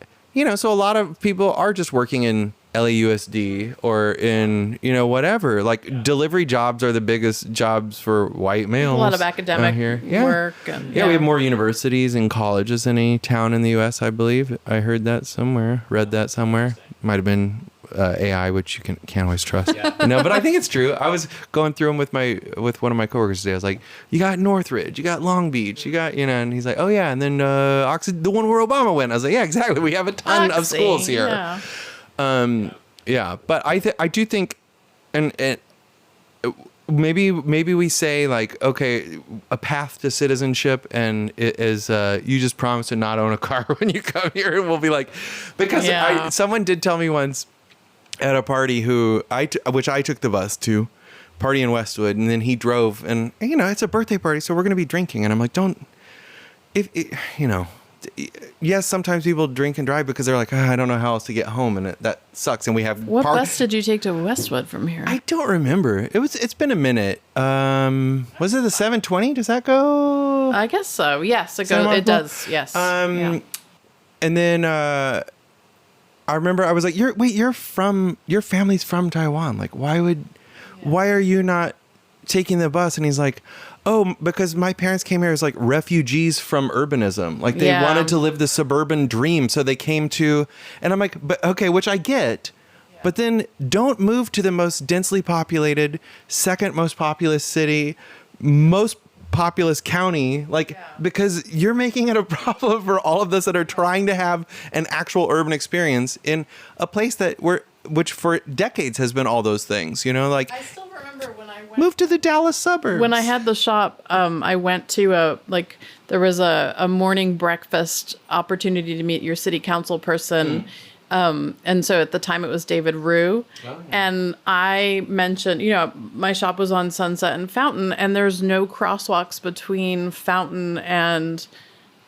so a lot of people are just working in LAUSD or in, whatever. Like delivery jobs are the biggest jobs for white males. A lot of academic here. work. And, we have more universities and colleges than any town in the U.S., I believe. I heard that somewhere, read that somewhere. Might have been AI, which you can't always trust. No, but I think it's true. I was going through them with one of my coworkers today. I was like, you got Northridge, you got Long Beach, you got, and he's like, oh yeah, and then the one where Obama went. I was like, yeah, exactly. We have a ton of schools here. Yeah. But I do think, and maybe we say like, okay, a path to citizenship, and it is you just promise to not own a car when you come here, and we'll be like, because someone did tell me once at a party which I took the bus to, party in Westwood, and then he drove, and it's a birthday party, so we're gonna be drinking, and I'm like, yes, sometimes people drink and drive because they're like, I don't know how else to get home, and that sucks. And we have what bus did you take to Westwood from here? I don't remember. It's been a minute. Was it the 720? Does that go? I guess so. Yes, it goes. It does. Yes. And then I remember I was like, your family's from Taiwan. Like, why are you not taking the bus? And he's like, oh, because my parents came here as like refugees from urbanism. Like they wanted to live the suburban dream. So they came to, and I'm like, but okay, which I get, but then don't move to the most densely populated, second most populous city, most populous county, because you're making it a problem for all of us that are trying to have an actual urban experience in a place which for decades has been all those things, like. I still remember when I went. Moved to the Dallas suburbs. When I had the shop, I went to there was a morning breakfast opportunity to meet your city council person. And so at the time it was David Rue. Oh, yeah. And I mentioned, my shop was on Sunset and Fountain, and there's no crosswalks between Fountain and,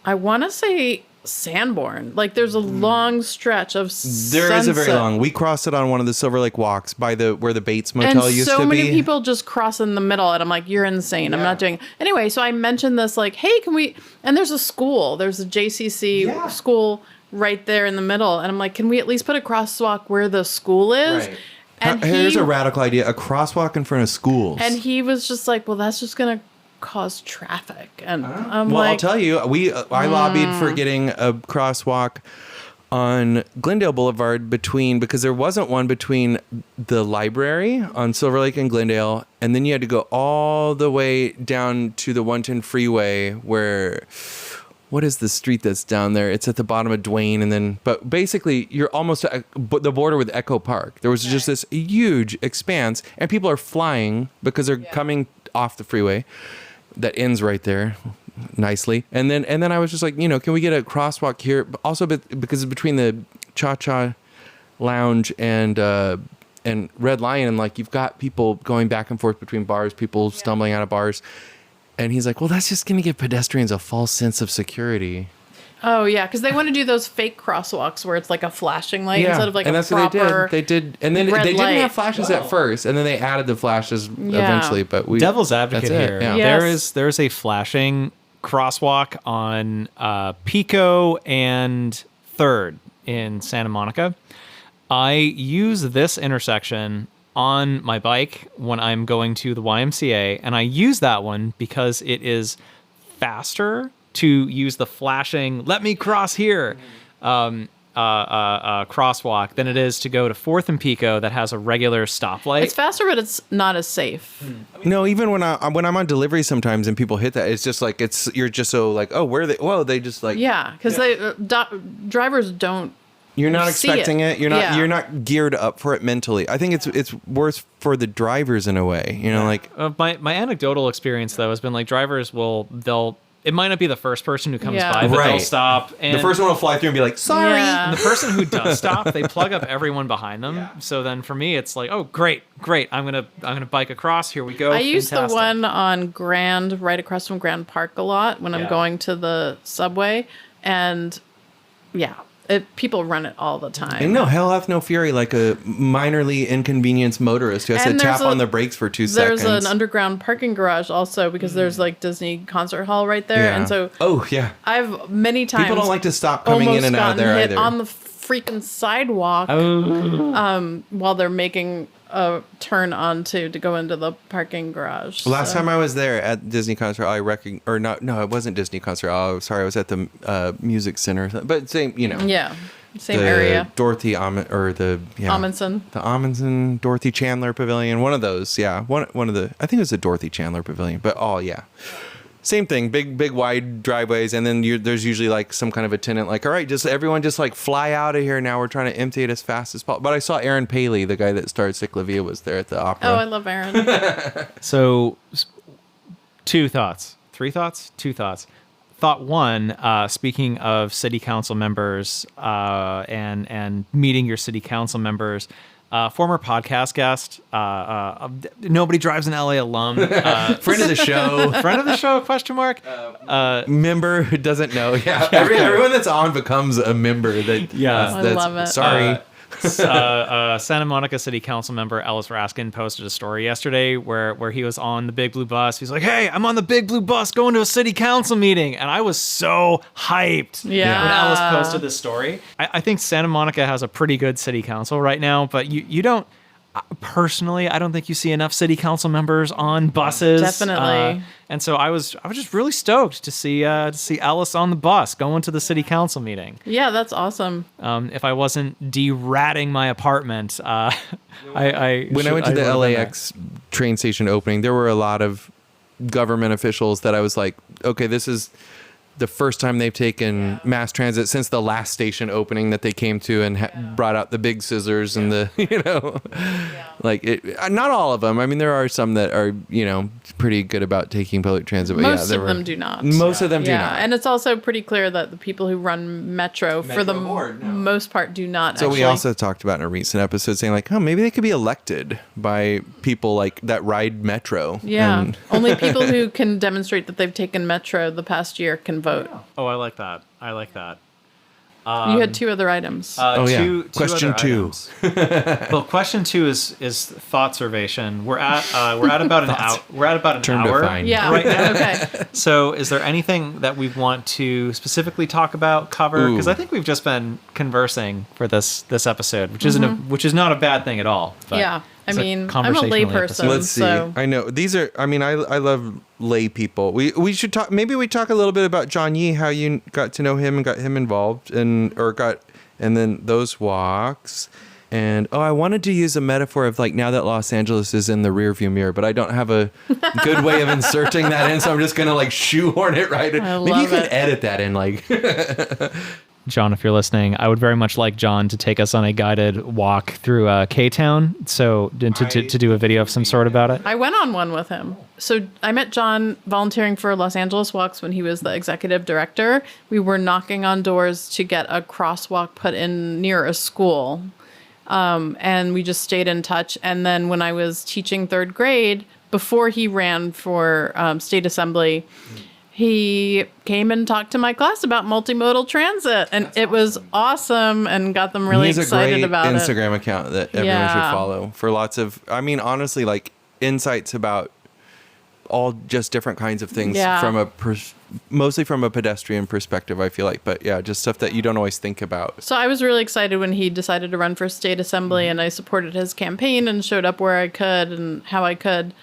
I want to say, Sanborn. Like there's a long stretch of There is a very long. We crossed it on one of the Silver Lake walks by where the Bates Motel used to be. And so many people just cross in the middle, and I'm like, you're insane. I'm not doing. Anyway, so I mentioned this, like, hey, can we? And there's a school. There's a JCC school right there in the middle, and I'm like, can we at least put a crosswalk where the school is? Right. And here's a radical idea: a crosswalk in front of schools. And he was just like, well, that's just gonna cause traffic. And I'm I'll tell you, I lobbied for getting a crosswalk on Glendale Boulevard because there wasn't one between the library on Silver Lake and Glendale, and then you had to go all the way down to the 110 freeway where, what is the street that's down there? It's at the bottom of Duane, but basically you're almost at the border with Echo Park. There was just this huge expanse, and people are flying because they're coming off the freeway that ends right there. nicely. And then I was just like, can we get a crosswalk here? Also, because it's between the Cha-Cha Lounge and Red Lion, and like you've got people going back and forth between bars, people stumbling out of bars. And he's like, well, that's just going to give pedestrians a false sense of security. Oh, yeah, because they want to do those fake crosswalks where it's like a flashing light instead of like and a that's proper what they did. And then red they light. didn't have flashes at first, and then they added the flashes eventually. But Devil's advocate that's it, here. yeah. Yes. There's a flashing crosswalk on Pico and 3rd in Santa Monica. I use this intersection on my bike when I'm going to the YMCA, and I use that one because it is faster to use the flashing "let me cross here" crosswalk than it is to go to 4th and Pico that has a regular stoplight. It's faster, but it's not as safe. No, even when I'm on delivery sometimes and people hit that, it's just like you're just so like, oh, where are they? Whoa, they just like Yeah, because drivers don't. You're not see expecting it. You're not. Yeah. You're not geared up for it mentally. I think it's worse for the drivers in a way. Like my anecdotal experience though has been like drivers it might not be the first person who comes Yeah. by, but they'll Right. stop. And the first one will fly through and be like, sorry. Yeah. And the person who does stop, they plug up everyone behind them. Yeah. So then for me, it's like, oh, great. I'm gonna bike across. Here we go. I use the Fantastic. one on Grand, right across from Grand Park a lot when I'm Yeah. going to the subway, and yeah, people run it all the time. And no, hell hath no fury like a minorly inconvenienced motorist who has And to tap there's on the brakes for 2 seconds. There's an underground parking garage also because there's like Disney concert hall right there, and so oh yeah, I've many times people don't like to stop coming in and out of there hit either. on the freaking sidewalk while they're making a turn onto to go into the parking garage. Last time I was there at Disney Concert Hall, no, it wasn't Disney Concert Hall. Oh, sorry, I was at the Music Center, but same, yeah, same the area. Dorothy Amundsen, the Amundsen Dorothy Chandler Pavilion, one of those, yeah, one of the, I think it was the Dorothy Chandler Pavilion, but yeah. Same thing, big wide driveways, and then there's usually like some kind of attendant, like, all right, everyone just like fly out of here now. We're trying to empty it as fast as possible. But I saw Aaron Paley, the guy that started Ciclavia, was there at the opera. Oh, I love Aaron. So, 2 thoughts. 3 thoughts? 2 thoughts. Thought 1, speaking of city council members and meeting your city council members, former podcast guest, Nobody Drives an LA alum, Friend of the show. friend of the show, question mark? Member who doesn't know. Yeah, everyone that's on becomes a member. Yeah. I love it. Sorry. Santa Monica City Council member Ellis Raskin posted a story yesterday where he was on the Big Blue Bus. He's like, "Hey, I'm on the Big Blue Bus going to a city council meeting," and I was so hyped Yeah. when Ellis posted this story. I think Santa Monica has a pretty good city council right now, but you don't. Personally, I don't think you see enough city council members on buses. Definitely. And so I was just really stoked to see Alice on the bus going to the city council meeting. Yeah, that's awesome. If I wasn't de-ratting my apartment, When I went to the LAX train station opening, there were a lot of government officials that I was like, okay, this is the first time they've taken mass transit since the last station opening that they came to and brought out the big scissors and the, like not all of them. I mean, there are some that are, pretty good about taking public transit. But Most of them do not. Most of them do not. And it's also pretty clear that the people who run Metro for the most part do not. So actually. we also talked about in a recent episode saying like, oh, maybe they could be elected by people like that ride Metro. Yeah. And Only people who can demonstrate that they've taken Metro the past year can vote. Oh, I like that. You had 2 other items. Two Question other 2. items. Well, question 2 is thought servation. We're at about an hour. We're at about an Term hour defined. Yeah. right now. Okay. So, is there anything that we want to specifically talk about, cover? Because I think we've just been conversing for this episode, which is not a bad thing at all. But Yeah. I it's a mean, I'm a conversational layperson. episode. Let's see. So. I know these are. I mean, I love lay people. We should talk. Maybe we talk a little bit about John Yee, how you got to know him and got him involved, and then those walks. And I wanted to use a metaphor of like now that Los Angeles is in the rearview mirror, but I don't have a good way of inserting that in, so I'm just gonna like shoehorn it right in. I Maybe you love could it. edit that in, like. John, if you're listening, I would very much like John to take us on a guided walk through K-Town. So to do a video of some sort about it. I went on one with him. So I met John volunteering for Los Angeles Walks when he was the executive director. We were knocking on doors to get a crosswalk put in near a school. And we just stayed in touch. And then when I was teaching third grade, before he ran for state assembly, he came and talked to my class about multimodal transit, and it was awesome and got them really excited about it. He has a great Instagram account that everyone should follow for lots of, I mean, honestly, like insights about all just different kinds of things from mostly from a pedestrian perspective, I feel like, but yeah, just stuff that you don't always think about. So I was really excited when he decided to run for state assembly, and I supported his campaign and showed up where I could and how I could.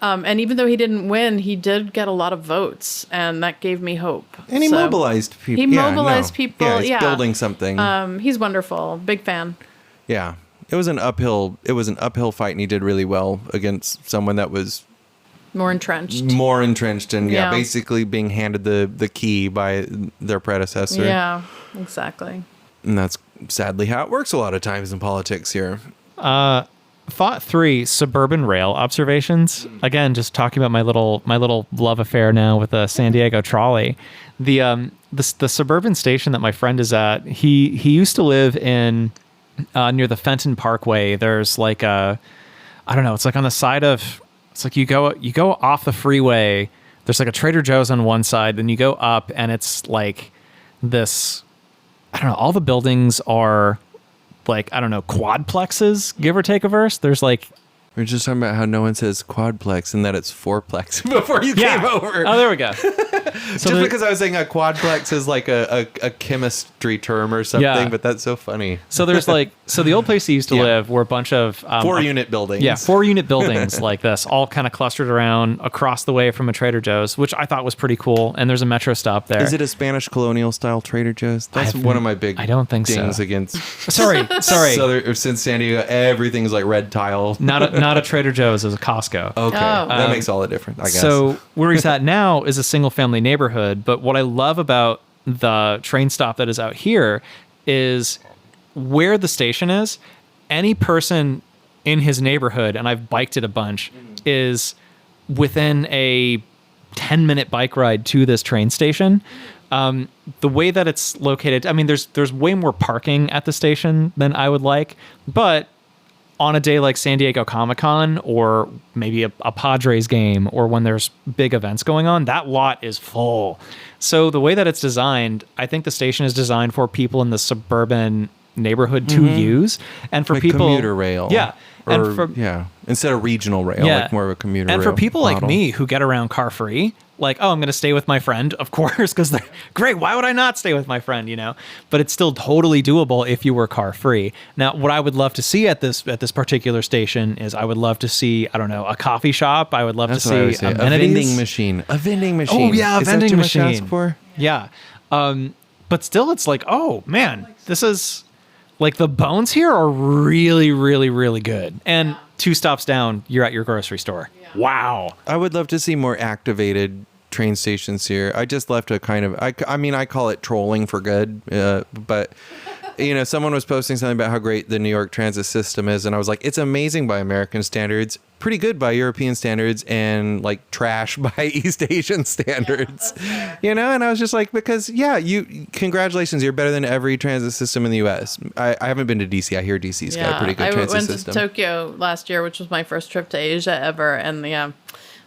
And even though he didn't win, he did get a lot of votes, and that gave me hope. And he mobilized people. He mobilized people. Yeah, he's building something. He's wonderful. Big fan. Yeah. It was an uphill fight, and he did really well against someone that was more entrenched and basically being handed the key by their predecessor. Yeah, exactly. And that's sadly how it works a lot of times in politics here. Thought 3, suburban rail observations. Again, just talking about my little love affair now with the San Diego trolley. The suburban station that my friend is at, he used to live in near the Fenton Parkway. There's like I don't know, it's like on the side of, it's like you go off the freeway. There's like a Trader Joe's on one side, then you go up and it's like this, I don't know, all the buildings are like, I don't know, quadplexes, give or take a verse. There's like... We're just talking about how no one says quadplex and that it's fourplex before you came over. Oh, there we go. Just because I was saying a quadplex is like a chemistry term or something, but that's so funny. So there's like, so the old place he used to live were a bunch of... 4-unit buildings. Yeah, 4-unit buildings like this, all kind of clustered around across the way from a Trader Joe's, which I thought was pretty cool. And there's a metro stop there. Is it a Spanish colonial style Trader Joe's? That's one of my big I don't think dings so. Against... Sorry. Since San Diego, everything's like red tile. Not a Trader Joe's, it's a Costco. Okay, that makes all the difference, I guess. So where he's at now is a single family neighborhood, but what I love about the train stop that is out here is where the station is. Any person in his neighborhood, and I've biked it a bunch, is within a 10-minute bike ride to this train station. The way that it's located, I mean, there's way more parking at the station than I would like, but on a day like San Diego Comic-Con or maybe a Padres game or when there's big events going on, that lot is full. So the way that it's designed, I think the station is designed for people in the suburban neighborhood to use, and for like people commuter rail. Yeah. Instead of regional rail, like more of a commuter rail. And for people model. like me who get around car free, like, oh, I'm going to stay with my friend, of course, because they're great. Why would I not stay with my friend, you know? But it's still totally doable if you were car free. Now, what I would love to see at this particular station is I would love to see, I don't know, a coffee shop. I would love to see amenities. A vending machine. Oh, yeah, a vending machine. Much to ask for? Yeah. But still, it's like, oh, man, this is... Like, the bones here are really, really, really good. And 2 stops down, you're at your grocery store. Yeah. Wow. I would love to see more activated train stations here. I just left a kind of, I mean, I call it trolling for good, but, you know, someone was posting something about how great the New York transit system is, and I was like, it's amazing by American standards, pretty good by European standards, and like trash by East Asian standards, you know? And I was just like, because congratulations, you're better than every transit system in the US. I haven't been to DC. I hear DC's got a pretty good transit system. I went to Tokyo last year, which was my first trip to Asia ever. And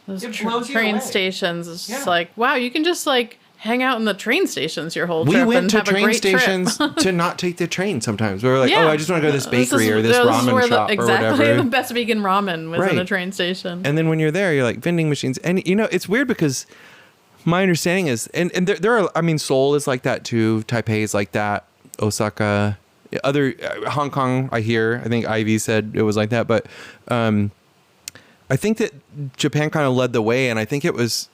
those train stations, it's just like, wow, you can just like hang out in the train stations your whole trip. We went and to have train a great stations to not take the train sometimes. We were like, oh, I just want to go to this bakery or this ramen shop or whatever. Exactly, the best vegan ramen was in a train station. And then when you're there, you're like, vending machines. And, you know, it's weird because my understanding is, and there are, I mean, Seoul is like that too. Taipei is like that. Osaka, Hong Kong, I think Ivy said it was like that. But I think that Japan kind of led the way. And I think it was,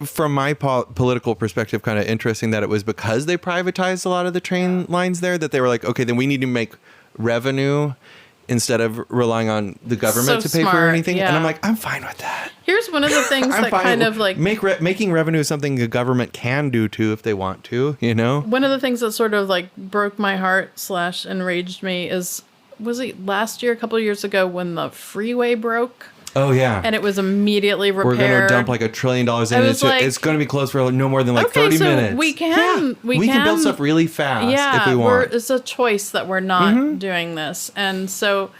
from my political perspective, kind of interesting that it was because they privatized a lot of the train lines there that they were like, okay, then we need to make revenue instead of relying on the government So to pay for smart, anything. And yeah. I'm like, I'm fine with that. Here's one of the things I'm that fine kind with- of like making revenue is something the government can do too if they want to, you know? one of the things that sort of like broke my heart / enraged me is, was it last year, a couple of years ago, when the freeway broke Oh yeah. and it was immediately repaired? We're going to dump like $1 trillion in. was like- It's going to be closed for no more than like Okay, 30 so minutes. we can- we can build can- stuff really fast Yeah, if we want. it's a choice that we're not doing this. And so,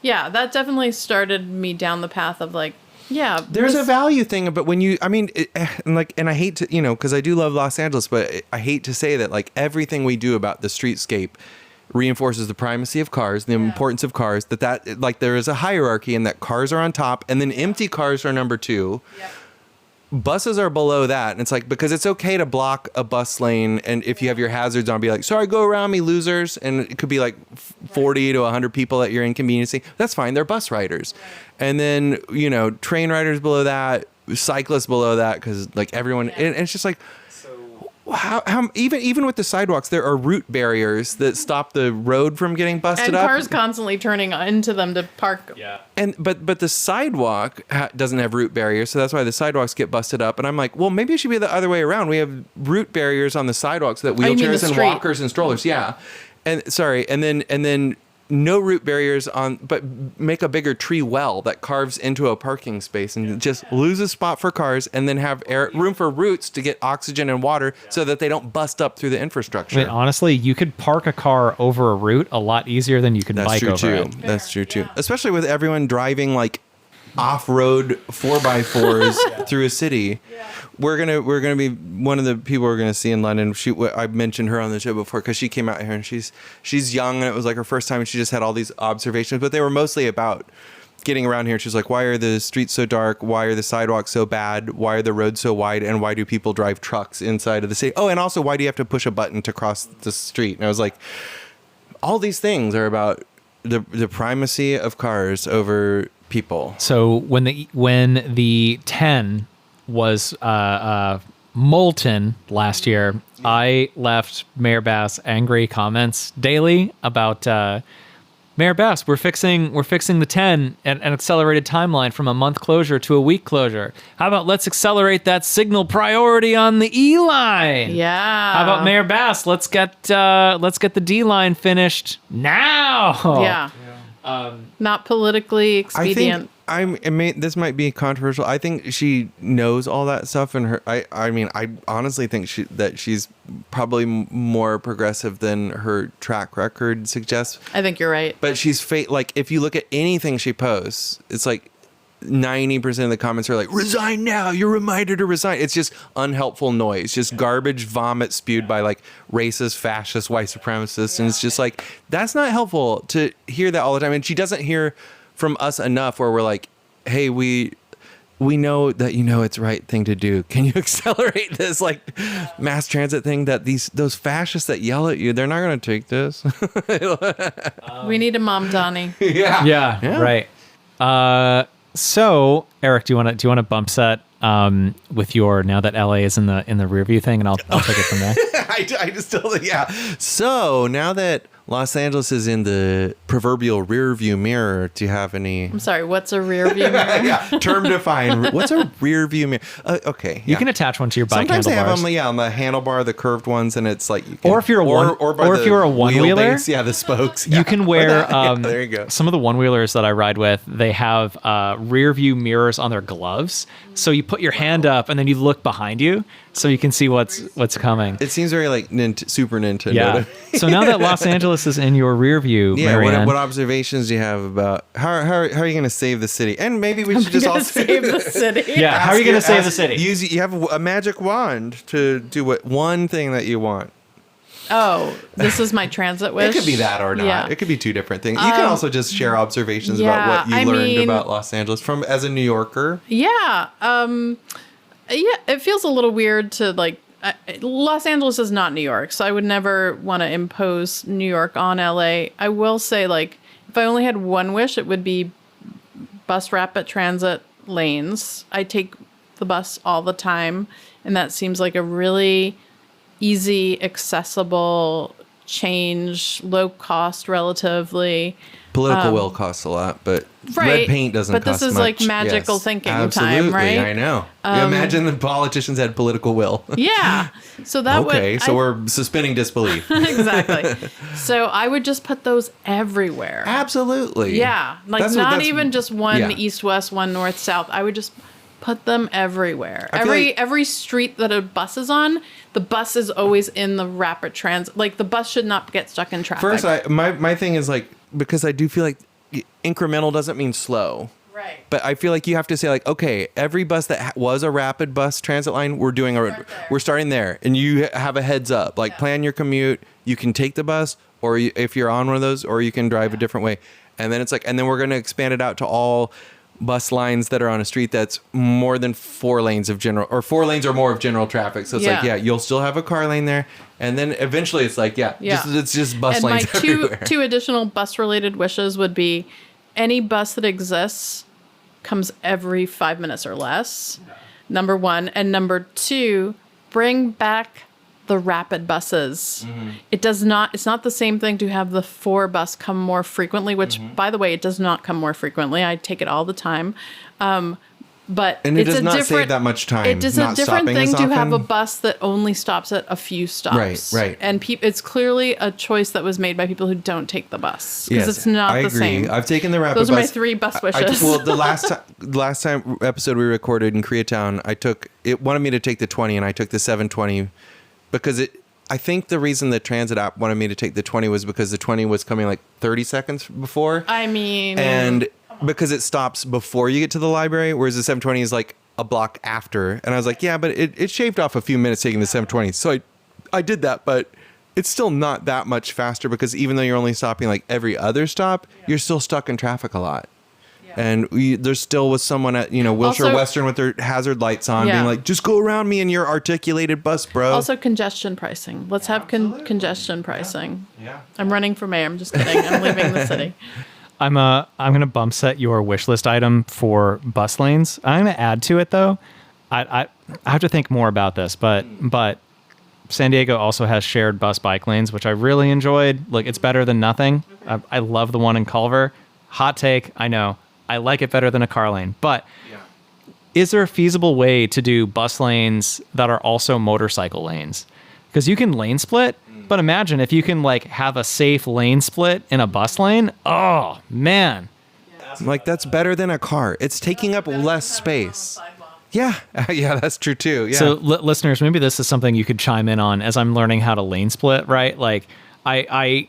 yeah, that definitely started me down the path of like, yeah. There's this- a value thing, but when you, I mean, and I hate to, because I do love Los Angeles, but I hate to say that like everything we do about the streetscape reinforces the primacy of cars, the importance of cars, that like there is a hierarchy and that cars are on top and then empty cars are number 2. Yep. Buses are below that. And it's like, because it's okay to block a bus lane. And if you have your hazards on, be like, sorry, go around me, losers. And it could be like 40 to 100 people that you're inconveniencing. That's fine. They're bus riders. And then, train riders below that, cyclists below that, because like everyone, and it's just like, how even with the sidewalks, there are root barriers that stop the road from getting busted and up. cars constantly turning into them to park. Yeah. And but the sidewalk doesn't have root barriers, so that's why the sidewalks get busted up. And I'm like, well, maybe it should be the other way around. We have root barriers on the sidewalks that you mean the wheelchairs and street? walkers and strollers, yeah. And sorry, and then no root barriers on, but make a bigger tree well that carves into a parking space and just lose a spot for cars, and then have room for roots to get oxygen and water so that they don't bust up through the infrastructure. I mean, honestly, you could park a car over a route a lot easier than you could That's bike true over too. it. That's true too. Especially with everyone driving like off-road 4x4s through a city. We're gonna be one of the people we're gonna see in London. I mentioned her on the show before because she came out here and she's young and it was like her first time and she just had all these observations, but they were mostly about getting around here. She's like, why are the streets so dark? Why are the sidewalks so bad? Why are the roads so wide? And why do people drive trucks inside of the city? Oh, and also, why do you have to push a button to cross the street? And I was like, all these things are about the primacy of cars over people. So when the 10 was molten last year, I left Mayor Bass angry comments daily about Mayor Bass, we're fixing the 10 and an accelerated timeline from a month closure to a week closure. How about let's accelerate that signal priority on the E line? Yeah. How about Mayor Bass? Let's get the D line finished now. Yeah. Not politically expedient. This might be controversial. I think she knows all that stuff, and I honestly think that she's probably more progressive than her track record suggests. I think you're right. But she's like, if you look at anything she posts, it's like 90% of the comments are like, resign now, you're reminded to resign. It's just unhelpful noise, just garbage vomit spewed by like racist, fascist, white supremacists. And it's just like, that's not helpful to hear that all the time. And she doesn't hear from us enough where we're like, hey, we know that it's the right thing to do. Can you accelerate this like mass transit thing that those fascists that yell at you, they're not going to take this. We need a Mom Donnie. Yeah. Right. So Eric, do you want to bump set with your, now that LA is in the rear view thing, and I'll take it from there. I just told it, yeah. So now that Los Angeles is in the proverbial rear view mirror, do you have any? I'm sorry, what's a rear view mirror? Yeah, term defined. What's a rear view mirror? Okay, You can attach one to your bike Sometimes they have handlebars. them, on the handlebar, the curved ones, and it's like you can, Or if you're if you're a one-wheeler, wheelbase, yeah, the spokes. you can wear. There you go. Some of the one-wheelers that I ride with, they have rear view mirrors on their gloves, so you put your hand up and then you look behind you, so you can see what's coming. It seems very like Super Nintendo. Yeah. So now that Los Angeles is in your rear view, Yeah, MaryAnne, what observations do you have about how are you going to save the city? And maybe we should just Gonna also save the city. Yeah, how are you going to save the city? You have a magic wand to do one thing that you want. Oh, this is my transit wish. It could be that or not. Yeah. It could be two different things. You can also just share observations about what you learned about Los Angeles from as a New Yorker. Yeah. Yeah, it feels a little weird to like. Los Angeles is not New York, so I would never want to impose New York on LA. I will say, like, if I only had one wish, it would be bus rapid transit lanes. I take the bus all the time, and that seems like a really easy, accessible change, low cost relatively. Political will costs a lot, but red paint doesn't cost much. But this is like magical thinking time, right? I know. Imagine the politicians had political will. Yeah. So that okay, so we're suspending disbelief. Exactly. So I would just put those everywhere. Absolutely. Yeah. Like not even just one east-west, one north-south. I would just put them everywhere. Every street that a bus is on, the bus is always in the rapid transit. Like the bus should not get stuck in traffic. First, my thing is like, because I do feel like incremental doesn't mean slow. Right. But I feel like you have to say like, okay, every bus that was a rapid bus transit line, we're starting there, and you have a heads up. Like plan your commute. You can take the bus, or if you're on one of those, or you can drive a different way. And then it's like, and then we're going to expand it out to all bus lines that are on a street that's more than 4 lanes of general, or 4 lanes or more of general traffic. So it's like, you'll still have a car lane there. And then eventually it's like, it's just bus lanes everywhere. My two additional bus related wishes would be any bus that exists comes every 5 minutes or less. Number 1. And number 2, bring back the rapid buses. It's not the same thing to have the 4 bus come more frequently, which by the way, it does not come more frequently. I take it all the time. But it does not save that much time. It is a different thing to have a bus that only stops at a few stops. Right. And it's clearly a choice that was made by people who don't take the bus. Because it's not the same. I've taken the rapid bus. Those are my 3 bus wishes. The last time episode we recorded in Koreatown, it wanted me to take the 20, and I took the 720 because I think the reason the transit app wanted me to take the 20 was because the 20 was coming like 30 seconds before. I mean... And because it stops before you get to the library, whereas the 720 is like a block after. And I was like, yeah, but it shaved off a few minutes taking the 720. So I did that, but it's still not that much faster because even though you're only stopping like every other stop, you're still stuck in traffic a lot. And there still was someone at, Wilshire also, Western with their hazard lights on being like, just go around me in your articulated bus, bro. Also congestion pricing. Let's have congestion pricing. Yeah. I'm running for mayor. I'm just kidding. I'm leaving the city. I'm going to bump set your wish list item for bus lanes. I'm going to add to it though. I have to think more about this, but San Diego also has shared bike lanes, which I really enjoyed. Look, it's better than nothing. I love the one in Culver. Hot take, I know. I like it better than a car lane, but is there a feasible way to do bus lanes that are also motorcycle lanes? Because you can lane split, but imagine if you can like have a safe lane split in a bus lane. Oh man. Like that's better than a car. It's taking up less space. Yeah, that's true too. Yeah. So listeners, maybe this is something you could chime in on as I'm learning how to lane split, right? Like I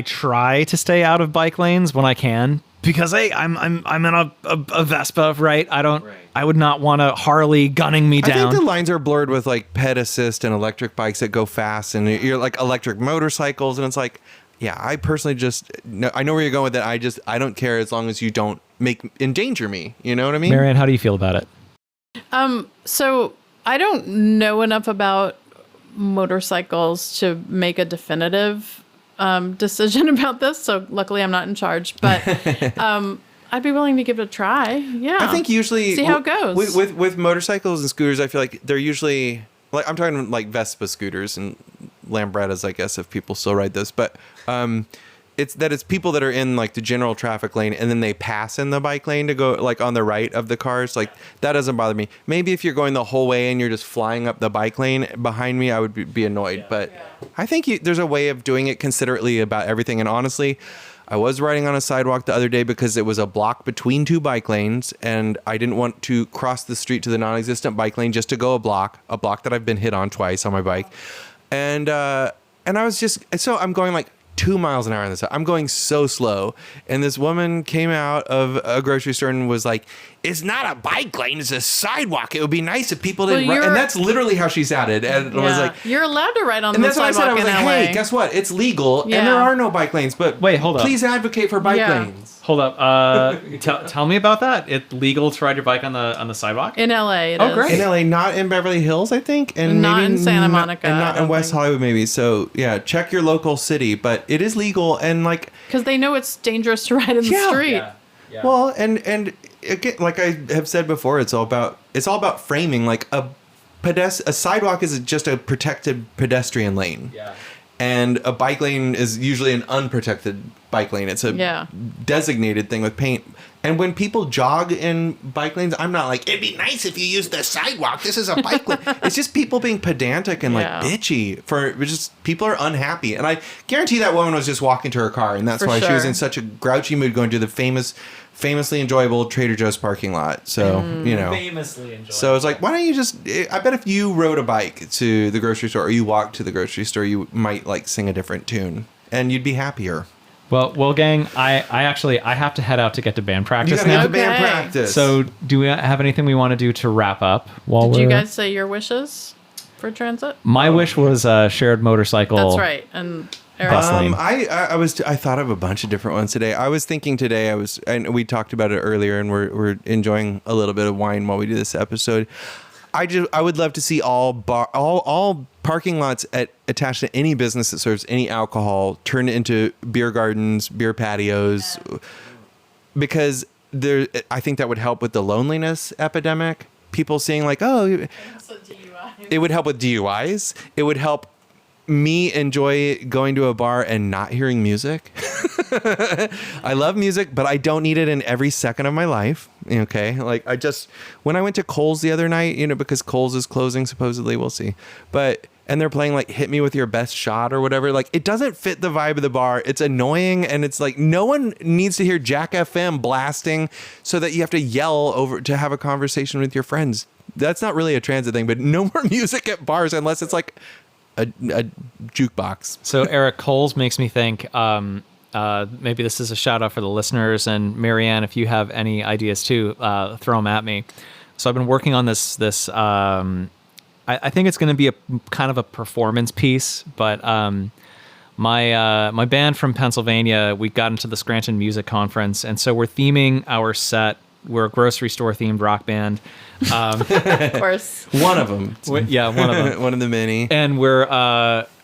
try to stay out of bike lanes when I can. Because I'm in a Vespa, right? I would not want a Harley gunning me down. I think the lines are blurred with like ped assist and electric bikes that go fast, and you're like electric motorcycles, and it's like, I personally I know where you're going with that. I don't care as long as you don't endanger me. You know what I mean? MaryAnne, how do you feel about it? So I don't know enough about motorcycles to make a definitive decision about this, so luckily I'm not in charge, but I'd be willing to give it a try. Yeah, I think usually see how it goes with motorcycles and scooters. I feel like they're usually like, I'm talking like Vespa scooters and Lambrettas, I guess, if people still ride those, but it's people that are in like the general traffic lane and then they pass in the bike lane to go like on the right of the cars. Like that doesn't bother me. Maybe if you're going the whole way and you're just flying up the bike lane behind me, I would be annoyed. But I think there's a way of doing it considerately about everything. And honestly, I was riding on a sidewalk the other day because it was a block between 2 bike lanes and I didn't want to cross the street to the non-existent bike lane just to go a block that I've been hit on twice on my bike. And I was so I'm going like 2 miles an hour on this. I'm going so slow. And this woman came out of a grocery store and was like, it's not a bike lane, it's a sidewalk. It would be nice if people didn't ride. And that's literally how she sounded. And I was like, you're allowed to ride on the sidewalk. And that's what I said. I was like, hey, guess what? It's legal and there are no bike lanes. But wait, hold up. Please advocate for bike lanes. Hold up. Tell me about that. It's legal to ride your bike on the sidewalk? In LA, it is. Great. In LA, not in Beverly Hills, I think. And not maybe in Santa Monica. And not in West Hollywood, maybe. So, yeah, check your local city. But it is legal and like... Because they know it's dangerous to ride in the street. Yeah. Well, and again, like I have said before, it's all about framing. Like a sidewalk is just a protected pedestrian lane. Yeah. And a bike lane is usually an unprotected bike lane. It's a designated thing with paint. And when people jog in bike lanes, I'm not like, it'd be nice if you used the sidewalk. This is a bike lane. It's just people being pedantic and like bitchy people are unhappy. And I guarantee that woman was just walking to her car, and that's why she was in such a grouchy mood going to the famously enjoyable Trader Joe's parking lot. So, Famously enjoyable. So it's like, why don't you just, I bet if you rode a bike to the grocery store or you walked to the grocery store, you might like sing a different tune and you'd be happier. Well, gang, I have to head out to get to band practice now. Get to band practice. So, do we have anything we want to do to wrap up? Did you guys say your wishes for transit? My wish was a shared motorcycle. That's right. And Eric? I thought of a bunch of different ones today. I was thinking today, and we talked about it earlier, and we're enjoying a little bit of wine while we do this episode. I would love to see all parking lots attached to any business that serves any alcohol turned into beer gardens, beer patios, because I think that would help with the loneliness epidemic. People seeing like, it would help with DUIs. It would help me enjoy going to a bar and not hearing music. I love music, but I don't need it in every second of my life. Okay. Like when I went to Kohl's the other night, because Kohl's is closing, supposedly, we'll see. And they're playing like Hit Me With Your Best Shot or whatever. Like it doesn't fit the vibe of the bar. It's annoying. And it's like, no one needs to hear Jack FM blasting so that you have to yell over to have a conversation with your friends. That's not really a transit thing, but no more music at bars unless it's like a jukebox. So Eric, Kohl's makes me think, maybe this is a shout out for the listeners, and MaryAnne, if you have any ideas too, throw them at me. So I've been working on this I think it's going to be a kind of a performance piece, but my band from Pennsylvania, we got into the Scranton Music Conference, and so we're theming our set. We're a grocery store themed rock band. Of course. One of them. Yeah, one of them. One of the many. And we're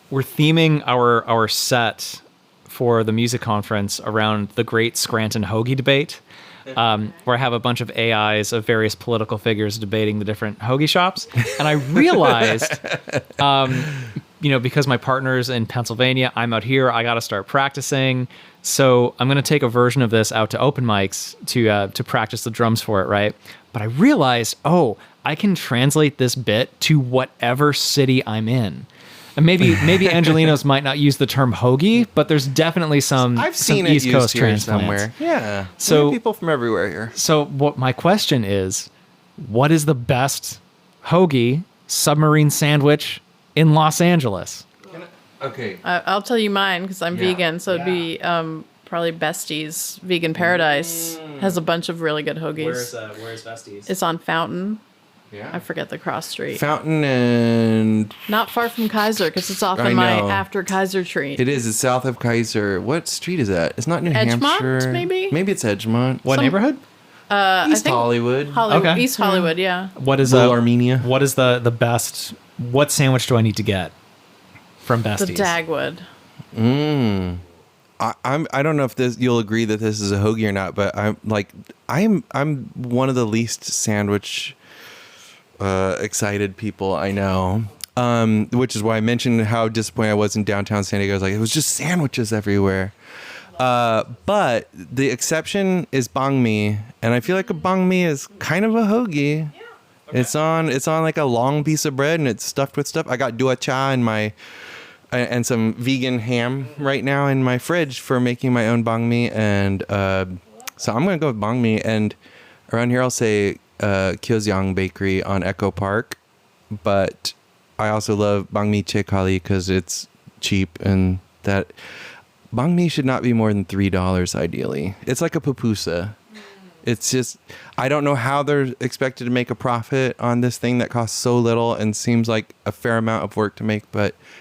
theming our set for the music conference around the great Scranton hoagie debate, where I have a bunch of AIs of various political figures debating the different hoagie shops. And I realized, because my partner's in Pennsylvania, I'm out here, I got to start practicing. So I'm going to take a version of this out to open mics to practice the drums for it, right? But I realized, I can translate this bit to whatever city I'm in. And maybe Angelinos might not use the term hoagie, but there's definitely some I've seen East it Coast used here transplants. somewhere. Yeah. So people from everywhere here. So what my question is, what is the best hoagie submarine sandwich in Los Angeles? Okay. I'll tell you mine because I'm vegan, so it'd be probably Bestie's Vegan Paradise. Has a bunch of really good hoagies. Where's Bestie's? It's on Fountain. Yeah. I forget the cross street. Fountain and... Not far from Kaiser, because it's off I in my know. after Kaiser treat. It is. It's south of Kaiser. What street is that? It's not New Edgemont, Hampshire. maybe? Maybe it's Edgemont. What neighborhood? East Hollywood. Okay. East Hollywood, yeah. What is Little Armenia. What is the best? What sandwich do I need to get from The Bestie's? Dagwood. I don't know if you'll agree that this is a hoagie or not, but I'm one of the least sandwich excited people I know. Which is why I mentioned how disappointed I was in downtown San Diego. I was like, it was just sandwiches everywhere. But the exception is banh mi, and I feel like a banh mi is kind of a hoagie. Yeah. Okay. It's on like a long piece of bread, and it's stuffed with stuff. I got dua cha and some vegan ham right now in my fridge for making my own banh mi, and so I'm gonna go with banh mi. And around here, I'll say Kyozyang Bakery on Echo Park, but I also love banh mi che kali because it's cheap, and that banh mi should not be more than $3 ideally. It's like a pupusa. It's just, I don't know how they're expected to make a profit on this thing that costs so little and seems like a fair amount of work to make,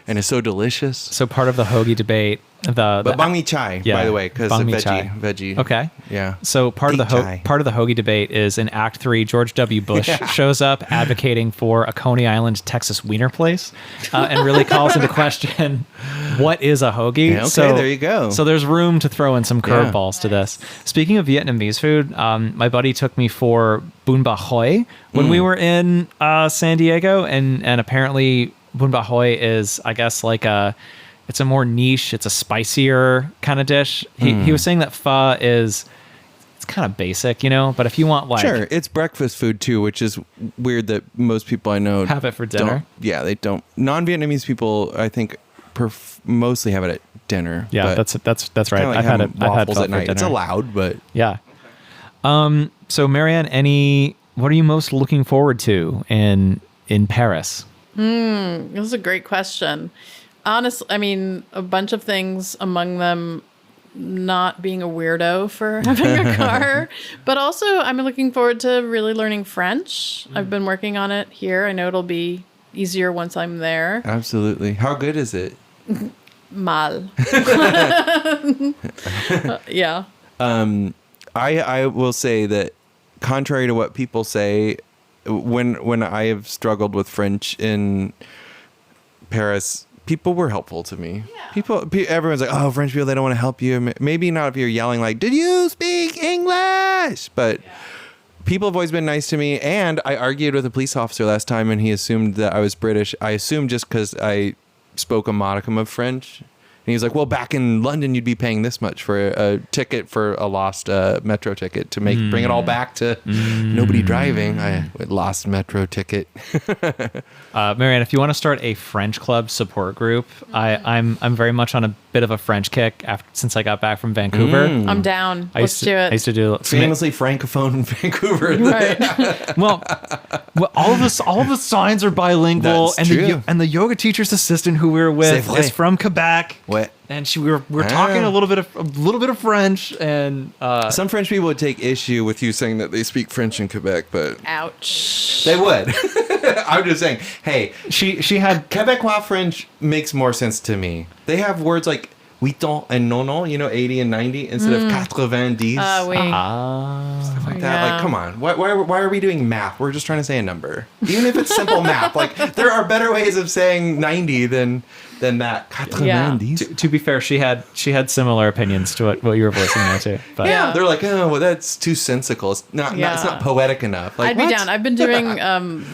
and it's so delicious. So part of the hoagie debate, but banh mi chai, by the way, because banh mi veggie. Okay. Yeah. So part of the hoagie debate is in Act 3, George W. Bush shows up advocating for a Coney Island, Texas wiener place, and really calls into question what is a hoagie. Yeah, okay, so there you go. So there's room to throw in some curveballs to this. Speaking of Vietnamese food, my buddy took me for bún bò Hoi when we were in San Diego, and apparently bún bò Hoi is, I guess, like a it's a more niche, it's a spicier kind of dish. He was saying that pho is, it's kind of basic, you know, but if you want like Sure, it's breakfast food too, which is weird that most people I know have it for dinner. They don't. Non-Vietnamese people, I think, mostly have it at dinner. Yeah, but that's right. like I've had it. I've had waffles pho at for night. It's dinner. allowed, but Yeah. So MaryAnne, what are you most looking forward to in Paris? This is a great question. Honestly, I mean, a bunch of things, among them not being a weirdo for having a car, but also I'm looking forward to really learning French. I've been working on it here. I know it'll be easier once I'm there. absolutely. How good is it? Mal. Yeah. I will say that contrary to what people say, when I have struggled with French in Paris, people were helpful to me. Yeah. Everyone's like, oh, French people, they don't want to help you. Maybe not if you're yelling like, did you speak English? But people have always been nice to me. And I argued with a police officer last time and he assumed that I was British. I assumed just because I spoke a modicum of French. And he was like, well, back in London, you'd be paying this much for a ticket for a lost metro ticket to bring it all back to nobody driving. I lost metro ticket. MaryAnne, if you want to start a French club support group, I'm very much on a bit of a French kick since I got back from Vancouver. I'm down. Let's do it. I used to do Famously francophone in Vancouver. Right. well, all of the signs are bilingual, That's true. and the yoga teacher's assistant who we were with C'est vrai. is from Quebec. What? And we were talking a little bit of French, and Some French people would take issue with you saying that they speak French in Quebec, but Ouch. they would. I'm just saying, hey, she had Quebecois French makes more sense to me. They have words like 80 and 90, 80 and 90, instead of 90. Oui. Stuff like that. Yeah. Like, come on. Why are we doing math? We're just trying to say a number. Even if it's simple math. Like, there are better ways of saying 90 than that. 90. to be fair, she had similar opinions to what you were voicing there too. But Yeah, they're like, oh, well, that's too sensical. It's not it's not poetic enough. Like, I'd be what? down. I've been doing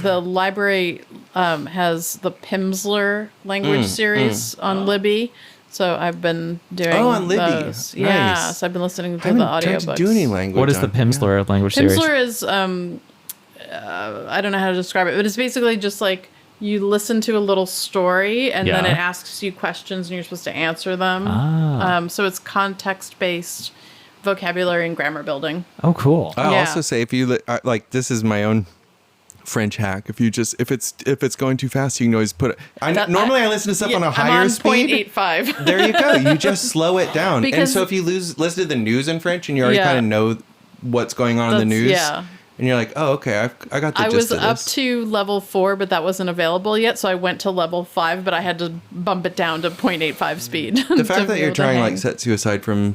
the library has the Pimsleur language series on Libby. So I've been doing on Libby. those. Yeah, Nice. so I've been listening I to the haven't tried to audiobooks. do any language. what is the on- Pimsleur language series? Pimsleur is I don't know how to describe it, but it's basically just like you listen to a little story and then Yeah. it asks you questions and you're supposed to answer them. So it's context-based vocabulary and grammar building. Oh, cool. I'll Yeah. also say if you like, this is my own French hack. If it's going too fast, you can always put it. Normally I listen to stuff on a higher I'm on speed. 0.85. There you go. You just slow it down. And Because- so if you listen to the news in French and you already Yeah. kind of know what's going on in the That's- news, yeah. and you're like, oh, okay, I got the I gist was of up this. to level 4, but that wasn't available yet, so I went to level 5, but I had to bump it down to 0.85 speed. The fact that you're trying like sets you aside from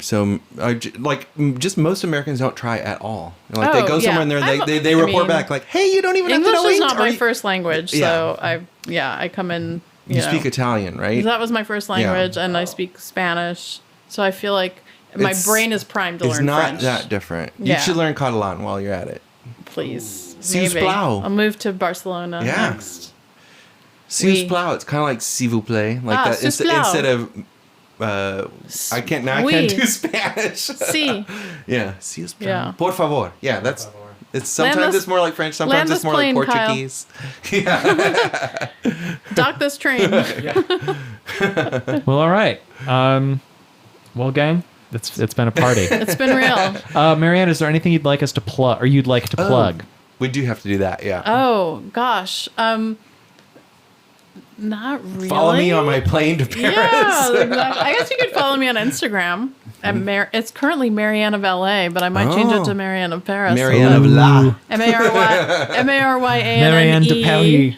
just most Americans don't try at all. Like they Oh, go somewhere yeah. and they report back like, hey, you don't even have to English know is not English. my first language, so I come in. You know, speak Italian, right? that was my first language, and I speak Spanish, so I feel like my brain is primed to It's learn not French. that different. You Yeah. should learn Catalan while you're at it. Please, Si us maybe. plau. I'll move to Barcelona Yeah. next. Si us Oui. plau. It's kind of like s'il vous plaît, like Ah, that. s'il vous plaît. Instead of I can't Oui. do Spanish. Si. Yeah, si us plau. Yeah. Por favor. Yeah, that's. It's sometimes Land this- it's more like French. Sometimes land it's this more like plane, Kyle. Portuguese. Yeah. Dock this train. Well, all right. Well, gang, it's been a party. It's been real. MaryAnne, is there anything you'd like us to plug, or you'd like to plug? We do have to do that. Yeah. Oh gosh. Not really. Follow me on my plane to Paris. Yeah, exactly. I guess you could follow me on Instagram. It's currently MaryAnne of LA, but I might change it to MaryAnne of Paris. MaryAnne of La. MaryAnne MaryAnne de Paris.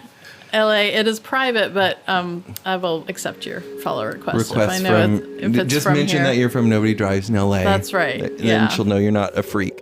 LA. It is private, but I will accept your follow request if I know from. if it's Just from mention here. that you're from Nobody Drives in LA. That's right, Then yeah. she'll know you're not a freak.